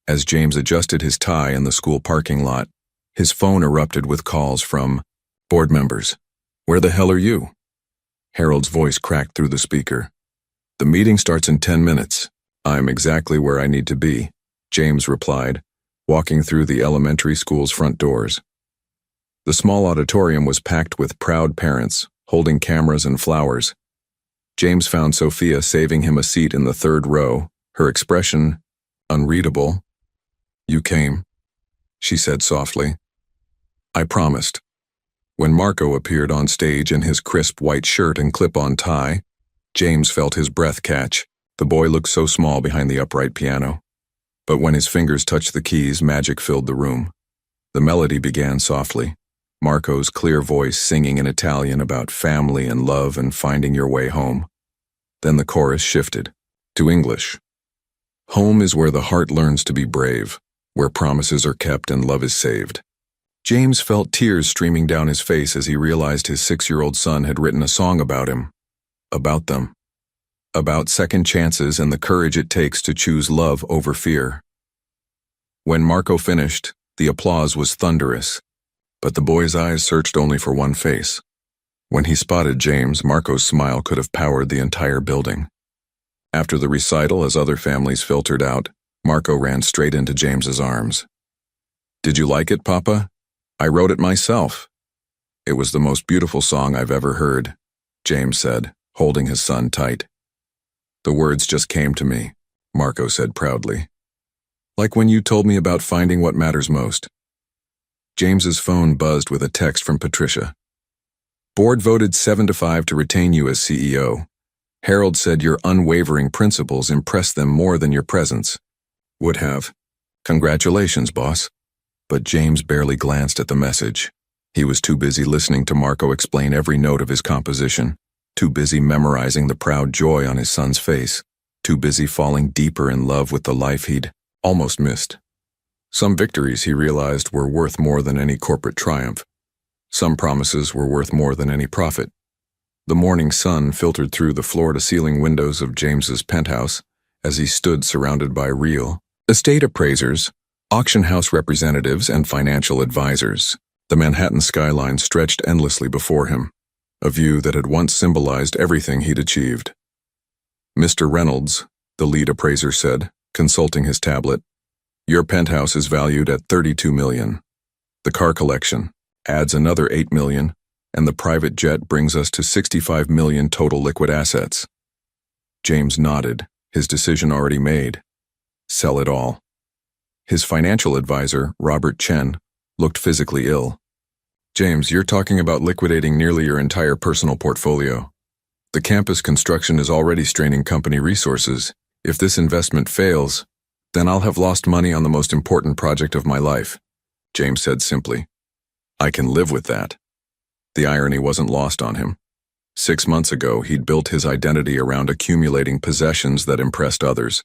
As James adjusted his tie in the school parking lot, his phone erupted with calls from board members. Where the hell are you? Harold's voice cracked through the speaker. The meeting starts in 10 minutes. I'm exactly where I need to be, James replied, walking through the elementary school's front doors. The small auditorium was packed with proud parents, holding cameras and flowers. James found Sophia saving him a seat in the third row, her expression unreadable. You came, she said softly. I promised. When Marco appeared on stage in his crisp white shirt and clip-on tie, James felt his breath catch. The boy looked so small behind the upright piano. But when his fingers touched the keys, magic filled the room. The melody began softly, Marco's clear voice singing in Italian about family and love and finding your way home. Then the chorus shifted to English. Home is where the heart learns to be brave, where promises are kept and love is saved. James felt tears streaming down his face as he realized his 6-year-old son had written a song about him, about them, about second chances and the courage it takes to choose love over fear. When Marco finished, the applause was thunderous, but the boy's eyes searched only for one face. When he spotted James, Marco's smile could have powered the entire building. After the recital, as other families filtered out, Marco ran straight into James's arms. Did you like it, Papa? I wrote it myself. It was the most beautiful song I've ever heard, James said, holding his son tight. The words just came to me, Marco said proudly. Like when you told me about finding what matters most. James's phone buzzed with a text from Patricia. Board voted 7-5 to retain you as CEO. Harold said your unwavering principles impressed them more than your presence. Would have. Congratulations, boss. But James barely glanced at the message. He was too busy listening to Marco explain every note of his composition, too busy memorizing the proud joy on his son's face, too busy falling deeper in love with the life he'd almost missed. Some victories, he realized, were worth more than any corporate triumph. Some promises were worth more than any profit. The morning sun filtered through the floor-to-ceiling windows of James's penthouse as he stood surrounded by real estate appraisers, auction house representatives, and financial advisors. The Manhattan skyline stretched endlessly before him, a view that had once symbolized everything he'd achieved. Mr. Reynolds, the lead appraiser said, consulting his tablet, your penthouse is valued at $32 million. The car collection adds another $8 million, and the private jet brings us to $65 million total liquid assets. James nodded, his decision already made. Sell it all. His financial advisor, Robert Chen, looked physically ill. James, you're talking about liquidating nearly your entire personal portfolio. The campus construction is already straining company resources. If this investment fails, then I'll have lost money on the most important project of my life, James said simply. I can live with that. The irony wasn't lost on him. 6 months ago, he'd built his identity around accumulating possessions that impressed others.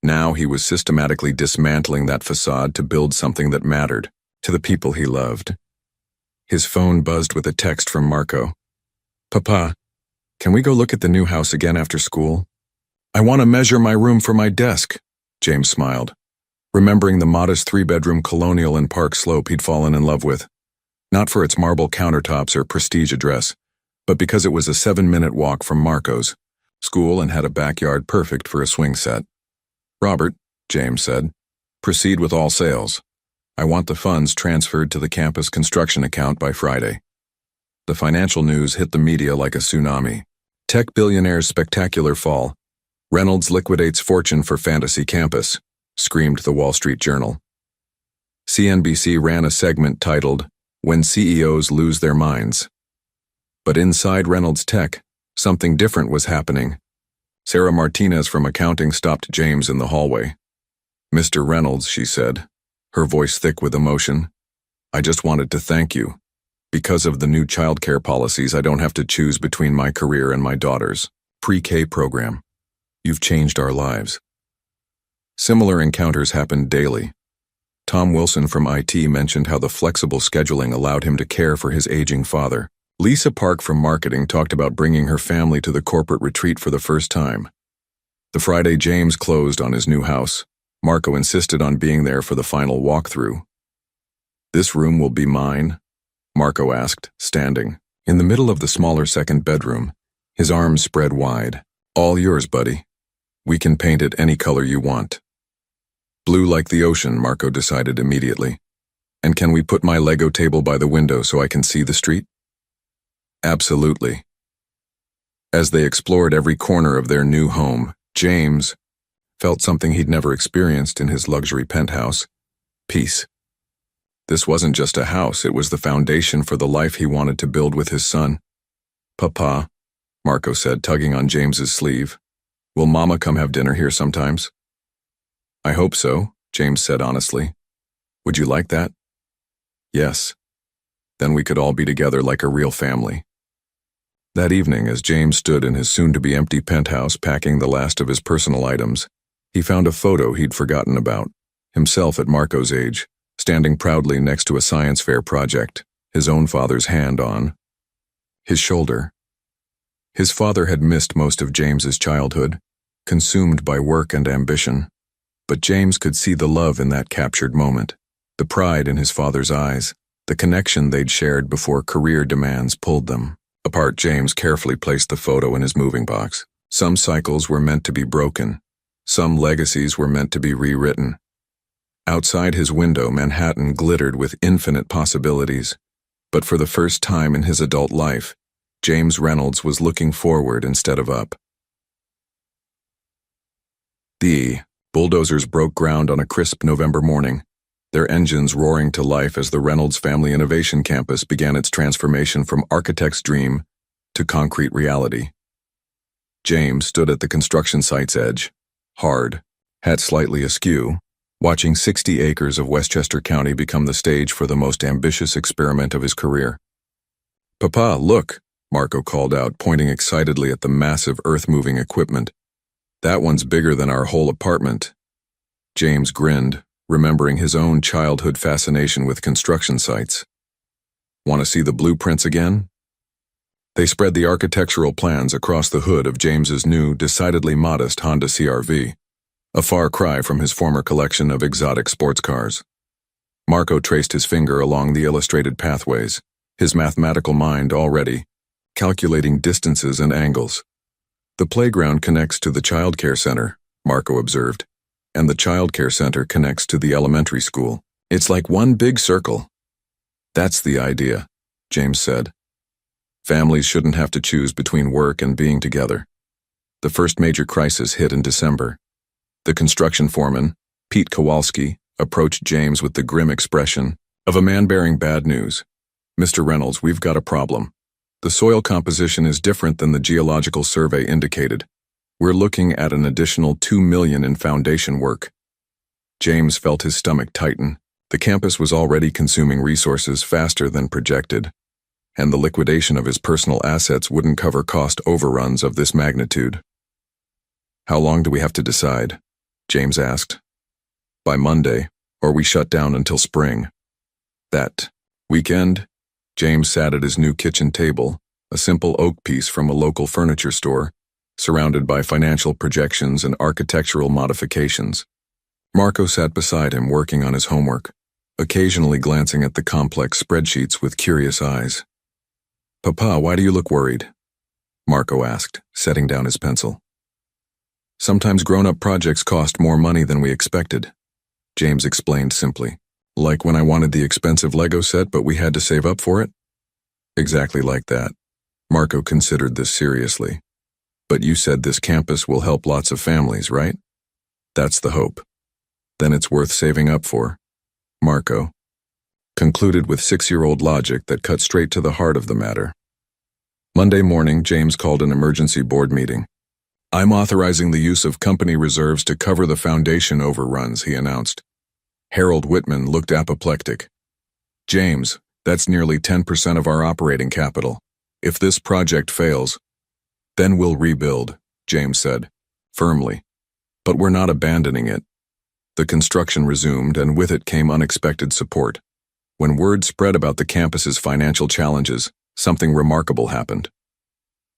Now he was systematically dismantling that facade to build something that mattered to the people he loved. His phone buzzed with a text from Marco. Papa, can we go look at the new house again after school? I want to measure my room for my desk, James smiled, remembering the modest 3-bedroom colonial in Park Slope he'd fallen in love with. Not for its marble countertops or prestige address, but because it was a 7-minute walk from Marco's school and had a backyard perfect for a swing set. Robert, James said, proceed with all sales. I want the funds transferred to the campus construction account by Friday. The financial news hit the media like a tsunami. Tech billionaire's spectacular fall. Reynolds liquidates fortune for fantasy campus, screamed the Wall Street Journal. CNBC ran a segment titled, When CEOs Lose Their Minds. But inside Reynolds Tech, something different was happening. Sarah Martinez from accounting stopped James in the hallway. Mr. Reynolds, she said, her voice thick with emotion, I just wanted to thank you. Because of the new childcare policies, I don't have to choose between my career and my daughter's pre-K program. You've changed our lives. Similar encounters happened daily. Tom Wilson from IT mentioned how the flexible scheduling allowed him to care for his aging father. Lisa Park from marketing talked about bringing her family to the corporate retreat for the first time. The Friday James closed on his new house, Marco insisted on being there for the final walkthrough. This room will be mine? Marco asked, standing. In the middle of the smaller second bedroom, his arms spread wide. All yours, buddy. We can paint it any color you want. Blue like the ocean, Marco decided immediately. And can we put my Lego table by the window so I can see the street? Absolutely. As they explored every corner of their new home, James felt something he'd never experienced in his luxury penthouse: peace. This wasn't just a house, it was the foundation for the life he wanted to build with his son. Papa, Marco said, tugging on James's sleeve, will Mama come have dinner here sometimes? I hope so, James said honestly. Would you like that? Yes. Then we could all be together like a real family. That evening, as James stood in his soon-to-be empty penthouse packing the last of his personal items, he found a photo he'd forgotten about, himself at Marco's age, standing proudly next to a science fair project, his own father's hand on his shoulder. His father had missed most of James's childhood, consumed by work and ambition, but James could see the love in that captured moment, the pride in his father's eyes, the connection they'd shared before career demands pulled them apart. James carefully placed the photo in his moving box. Some cycles were meant to be broken. Some legacies were meant to be rewritten. Outside his window, Manhattan glittered with infinite possibilities. But for the first time in his adult life, James Reynolds was looking forward instead of up. The bulldozers broke ground on a crisp November morning, their engines roaring to life as the Reynolds Family Innovation Campus began its transformation from architect's dream to concrete reality. James stood at the construction site's edge, hard, hat slightly askew, watching 60 acres of Westchester County become the stage for the most ambitious experiment of his career. Papa, look, Marco called out, pointing excitedly at the massive earth-moving equipment. That one's bigger than our whole apartment. James grinned, remembering his own childhood fascination with construction sites. Want to see the blueprints again? They spread the architectural plans across the hood of James's new, decidedly modest Honda CR-V, a far cry from his former collection of exotic sports cars. Marco traced his finger along the illustrated pathways, his mathematical mind already calculating distances and angles. The playground connects to the childcare center, Marco observed, and the childcare center connects to the elementary school. It's like one big circle. That's the idea, James said. Families shouldn't have to choose between work and being together. The first major crisis hit in December. The construction foreman, Pete Kowalski, approached James with the grim expression of a man bearing bad news. "Mr. Reynolds, we've got a problem. The soil composition is different than the geological survey indicated. We're looking at an additional $2 million in foundation work." James felt his stomach tighten. The campus was already consuming resources faster than projected, and the liquidation of his personal assets wouldn't cover cost overruns of this magnitude. "How long do we have to decide?" James asked. "By Monday, or we shut down until spring." That weekend, James sat at his new kitchen table, a simple oak piece from a local furniture store, surrounded by financial projections and architectural modifications. Marco sat beside him working on his homework, occasionally glancing at the complex spreadsheets with curious eyes. "Papa, why do you look worried?" Marco asked, setting down his pencil. "Sometimes grown-up projects cost more money than we expected," James explained simply. "Like when I wanted the expensive Lego set but we had to save up for it?" "Exactly like that." Marco considered this seriously. "But you said this campus will help lots of families, right?" "That's the hope." "Then it's worth saving up for," Marco concluded with 6-year-old logic that cut straight to the heart of the matter. Monday morning, James called an emergency board meeting. "I'm authorizing the use of company reserves to cover the foundation overruns," he announced. Harold Whitman looked apoplectic. "James, that's nearly 10% of our operating capital. If this project fails, then we'll rebuild," James said, firmly. "But we're not abandoning it." The construction resumed, and with it came unexpected support. When word spread about the campus's financial challenges, something remarkable happened.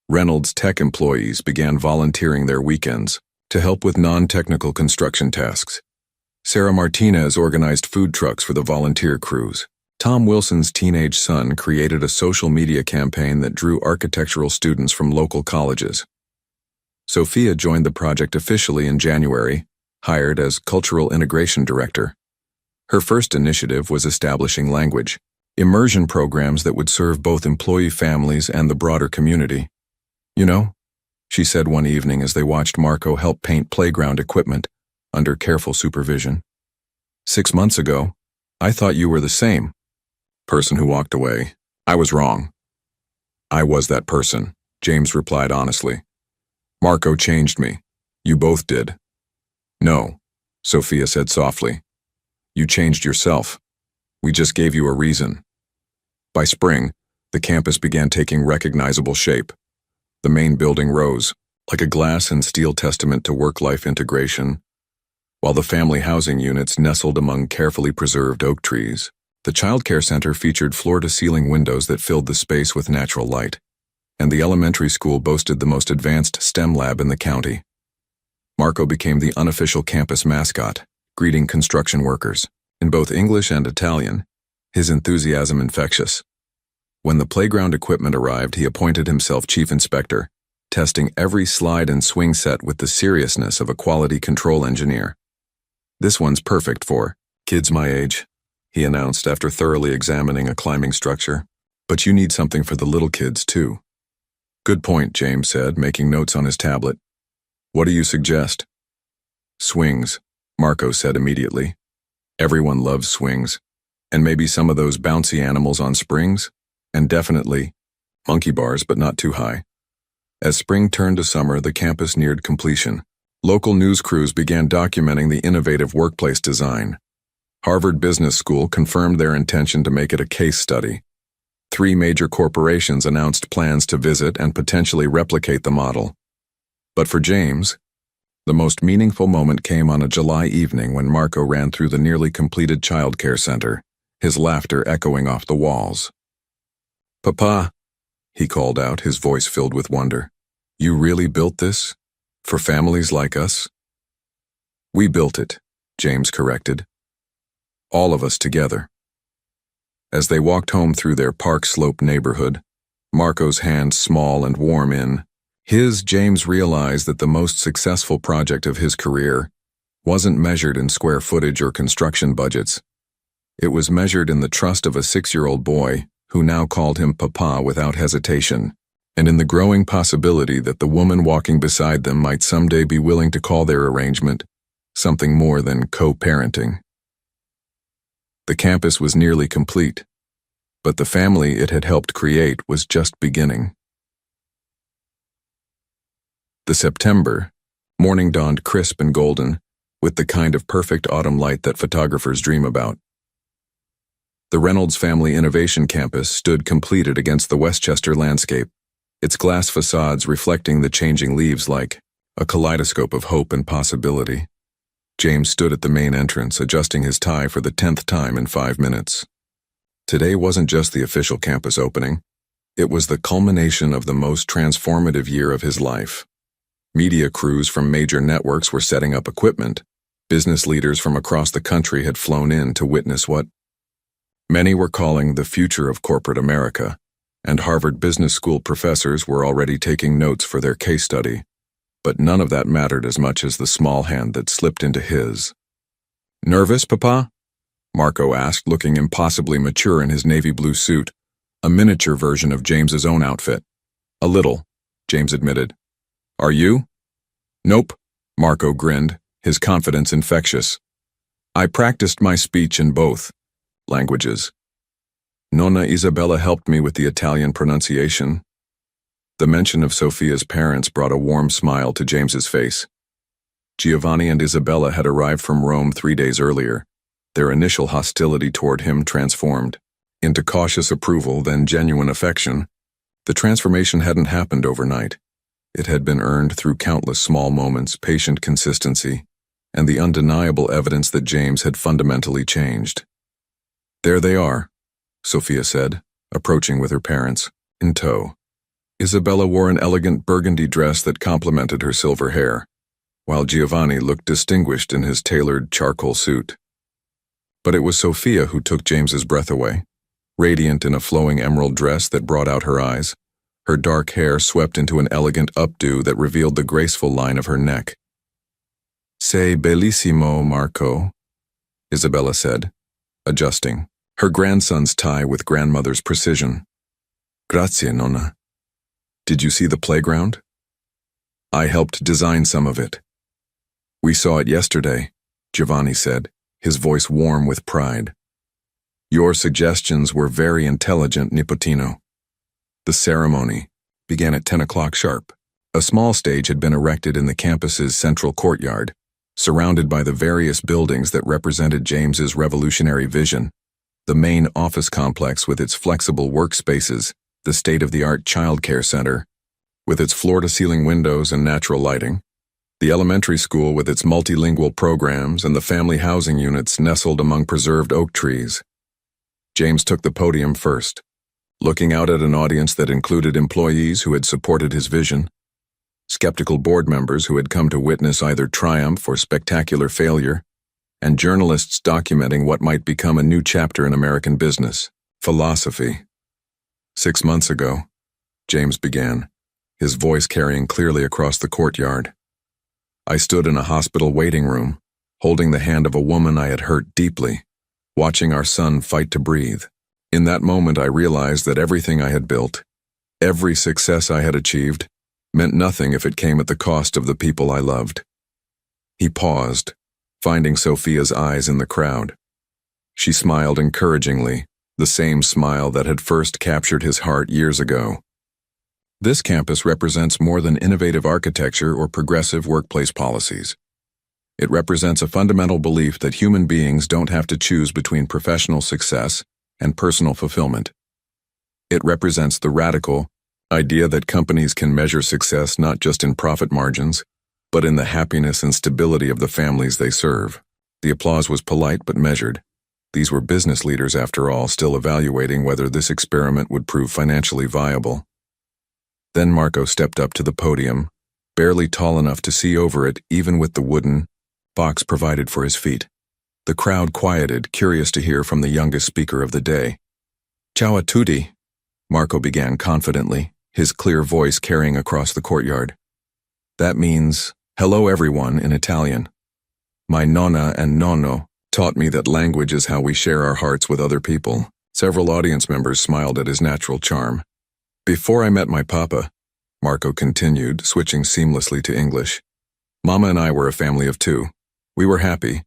Reynolds' tech employees began volunteering their weekends to help with non-technical construction tasks. Sarah Martinez organized food trucks for the volunteer crews. Tom Wilson's teenage son created a social media campaign that drew architectural students from local colleges. Sophia joined the project officially in January, hired as Cultural Integration Director. Her first initiative was establishing language immersion programs that would serve both employee families and the broader community. "You know," she said one evening as they watched Marco help paint playground equipment under careful supervision, "6 months ago, I thought you were the same person who walked away. I was wrong." "I was that person," James replied honestly. "Marco changed me. You both did." "No," Sophia said softly. "You changed yourself. We just gave you a reason." By spring, the campus began taking recognizable shape. The main building rose, like a glass and steel testament to work-life integration, while the family housing units nestled among carefully preserved oak trees. The childcare center featured floor-to-ceiling windows that filled the space with natural light, and the elementary school boasted the most advanced STEM lab in the county. Marco became the unofficial campus mascot, greeting construction workers in both English and Italian, his enthusiasm infectious. When the playground equipment arrived, he appointed himself chief inspector, testing every slide and swing set with the seriousness of a quality control engineer. "This one's perfect for kids my age," he announced after thoroughly examining a climbing structure. "But you need something for the little kids, too." "Good point," James said, making notes on his tablet. "What do you suggest?" "Swings," Marco said immediately. "Everyone loves swings. And maybe some of those bouncy animals on springs? And definitely monkey bars, but not too high." As spring turned to summer, the campus neared completion. Local news crews began documenting the innovative workplace design. Harvard Business School confirmed their intention to make it a case study. 3 major corporations announced plans to visit and potentially replicate the model. But for James, the most meaningful moment came on a July evening when Marco ran through the nearly completed childcare center, his laughter echoing off the walls. "Papa," he called out, his voice filled with wonder. "You really built this? For families like us?" "We built it," James corrected. "All of us together." As they walked home through their Park Slope neighborhood, Marco's hands small and warm in his, James realized that the most successful project of his career wasn't measured in square footage or construction budgets. It was measured in the trust of a 6-year-old boy who now called him Papa without hesitation, and in the growing possibility that the woman walking beside them might someday be willing to call their arrangement something more than co-parenting. The campus was nearly complete, but the family it had helped create was just beginning. The September morning dawned crisp and golden, with the kind of perfect autumn light that photographers dream about. The Reynolds Family Innovation Campus stood completed against the Westchester landscape, its glass facades reflecting the changing leaves like a kaleidoscope of hope and possibility. James stood at the main entrance, adjusting his tie for the 10th time in 5 minutes. Today wasn't just the official campus opening. It was the culmination of the most transformative year of his life. Media crews from major networks were setting up equipment. Business leaders from across the country had flown in to witness what many were calling the future of corporate America, and Harvard Business School professors were already taking notes for their case study. But none of that mattered as much as the small hand that slipped into his. "Nervous, Papa?" Marco asked, looking impossibly mature in his navy blue suit, a miniature version of James's own outfit. "A little," James admitted. "Are you?" "Nope," Marco grinned, his confidence infectious. "I practiced my speech in both languages. Nonna Isabella helped me with the Italian pronunciation." The mention of Sophia's parents brought a warm smile to James's face. Giovanni and Isabella had arrived from Rome 3 days earlier. Their initial hostility toward him transformed into cautious approval, then genuine affection. The transformation hadn't happened overnight. It had been earned through countless small moments, patient consistency, and the undeniable evidence that James had fundamentally changed. "There they are," Sophia said, approaching with her parents, in tow. Isabella wore an elegant burgundy dress that complemented her silver hair, while Giovanni looked distinguished in his tailored charcoal suit. But it was Sophia who took James's breath away, radiant in a flowing emerald dress that brought out her eyes, her dark hair swept into an elegant updo that revealed the graceful line of her neck. "Sei bellissimo, Marco," Isabella said, adjusting her grandson's tie with grandmother's precision. "Grazie, Nonna." "Did you see the playground?" "I helped design some of it." "We saw it yesterday," Giovanni said, his voice warm with pride. "Your suggestions were very intelligent, Nipotino." The ceremony began at 10 o'clock sharp. A small stage had been erected in the campus's central courtyard, surrounded by the various buildings that represented James's revolutionary vision. The main office complex with its flexible workspaces, the state-of-the-art childcare center, with its floor-to-ceiling windows and natural lighting, the elementary school with its multilingual programs, and the family housing units nestled among preserved oak trees. James took the podium first, looking out at an audience that included employees who had supported his vision, skeptical board members who had come to witness either triumph or spectacular failure, and journalists documenting what might become a new chapter in American business, philosophy. 6 months ago, James began, his voice carrying clearly across the courtyard. I stood in a hospital waiting room, holding the hand of a woman I had hurt deeply, watching our son fight to breathe. In that moment, I realized that everything I had built, every success I had achieved, meant nothing if it came at the cost of the people I loved. He paused, finding Sophia's eyes in the crowd. She smiled encouragingly, the same smile that had first captured his heart years ago. This campus represents more than innovative architecture or progressive workplace policies. It represents a fundamental belief that human beings don't have to choose between professional success and personal fulfillment. It represents the radical idea that companies can measure success not just in profit margins, but in the happiness and stability of the families they serve. The applause was polite but measured. These were business leaders, after all, still evaluating whether this experiment would prove financially viable. Then Marco stepped up to the podium, barely tall enough to see over it even with the wooden box provided for his feet. The crowd quieted, curious to hear from the youngest speaker of the day. "Ciao a tutti," Marco began confidently, his clear voice carrying across the courtyard. That means, "Hello everyone," in Italian. My nonna and nonno taught me that language is how we share our hearts with other people. Several audience members smiled at his natural charm. "Before I met my papa," Marco continued, switching seamlessly to English, "Mama and I were a family of 2. We were happy,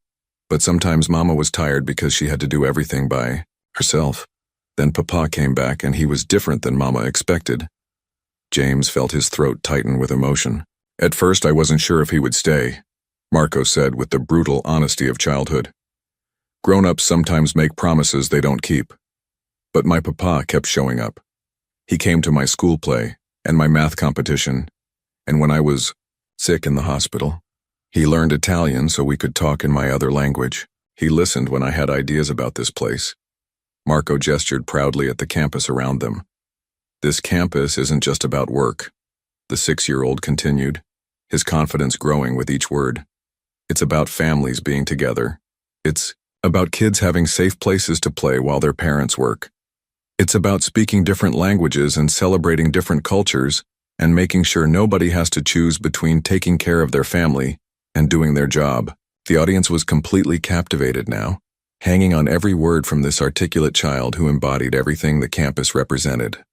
but sometimes Mama was tired because she had to do everything by herself. Then Papa came back and he was different than Mama expected. James felt his throat tighten with emotion. At first I wasn't sure if he would stay, Marco said with the brutal honesty of childhood. Grown-ups sometimes make promises they don't keep. But my Papa kept showing up. He came to my school play and my math competition, and when I was sick in the hospital, he learned Italian so we could talk in my other language. He listened when I had ideas about this place. Marco gestured proudly at the campus around them. This campus isn't just about work, the 6-year-old continued, his confidence growing with each word. It's about families being together. It's about kids having safe places to play while their parents work. It's about speaking different languages and celebrating different cultures and making sure nobody has to choose between taking care of their family and doing their job. The audience was completely captivated now, hanging on every word from this articulate child who embodied everything the campus represented.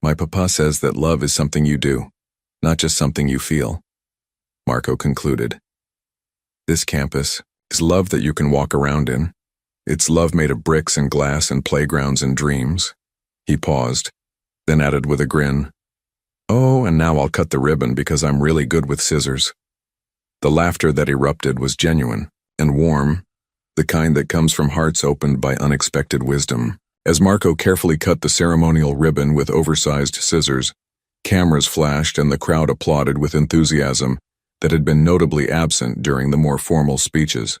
My Papa says that love is something you do, not just something you feel, Marco concluded. This campus is love that you can walk around in. It's love made of bricks and glass and playgrounds and dreams. He paused, then added with a grin, "Oh, and now I'll cut the ribbon because I'm really good with scissors." The laughter that erupted was genuine and warm, the kind that comes from hearts opened by unexpected wisdom. As Marco carefully cut the ceremonial ribbon with oversized scissors, cameras flashed and the crowd applauded with enthusiasm that had been notably absent during the more formal speeches.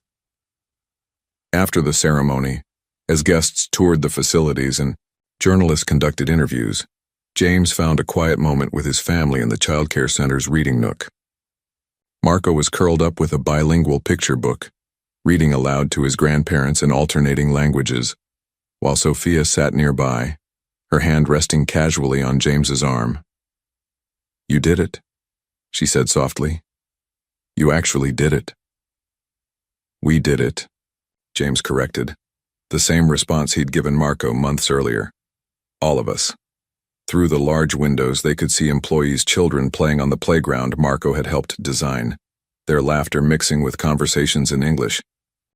After the ceremony, as guests toured the facilities and journalists conducted interviews, James found a quiet moment with his family in the childcare center's reading nook. Marco was curled up with a bilingual picture book, reading aloud to his grandparents in alternating languages, while Sophia sat nearby, her hand resting casually on James's arm. "You did it," she said softly. "You actually did it." "We did it," James corrected, the same response he'd given Marco months earlier. "All of us." Through the large windows they could see employees' children playing on the playground Marco had helped design, their laughter mixing with conversations in English,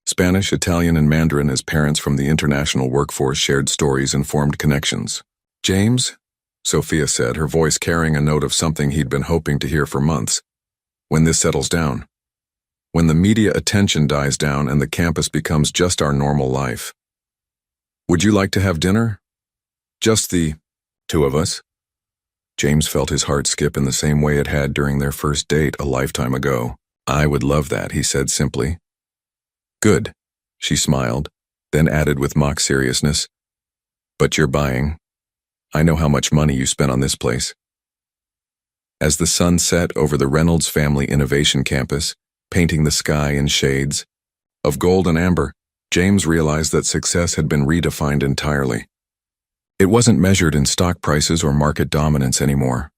Spanish, Italian, and Mandarin as parents from the international workforce shared stories and formed connections. "James," Sophia said, her voice carrying a note of something he'd been hoping to hear for months, "when this settles down, when the media attention dies down and the campus becomes just our normal life, would you like to have dinner? Just the two of us?" James felt his heart skip in the same way it had during their first date a lifetime ago. "I would love that," he said simply. "Good," she smiled, then added with mock seriousness, "But you're buying. I know how much money you spent on this place." As the sun set over the Reynolds Family Innovation Campus, painting the sky in shades of gold and amber, James realized that success had been redefined entirely. It wasn't measured in stock prices or market dominance anymore.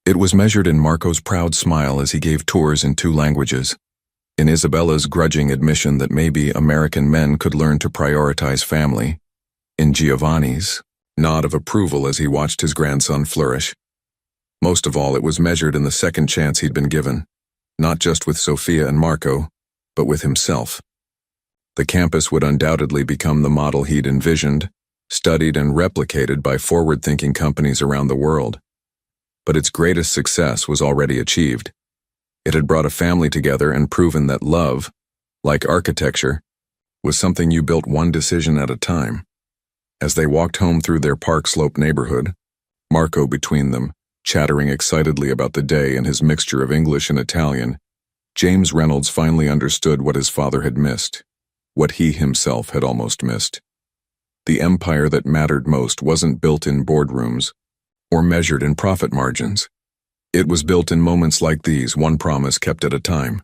It was measured in Marco's proud smile as he gave tours in 2 languages, in Isabella's grudging admission that maybe American men could learn to prioritize family, in Giovanni's nod of approval as he watched his grandson flourish. Most of all, it was measured in the second chance he'd been given, not just with Sophia and Marco, but with himself. The campus would undoubtedly become the model he'd envisioned, studied and replicated by forward-thinking companies around the world. But its greatest success was already achieved. It had brought a family together and proven that love, like architecture, was something you built one decision at a time. As they walked home through their Park Slope neighborhood, Marco between them, chattering excitedly about the day and his mixture of English and Italian, James Reynolds finally understood what his father had missed, what he himself had almost missed. The empire that mattered most wasn't built in boardrooms or measured in profit margins. It was built in moments like these, one promise kept at a time.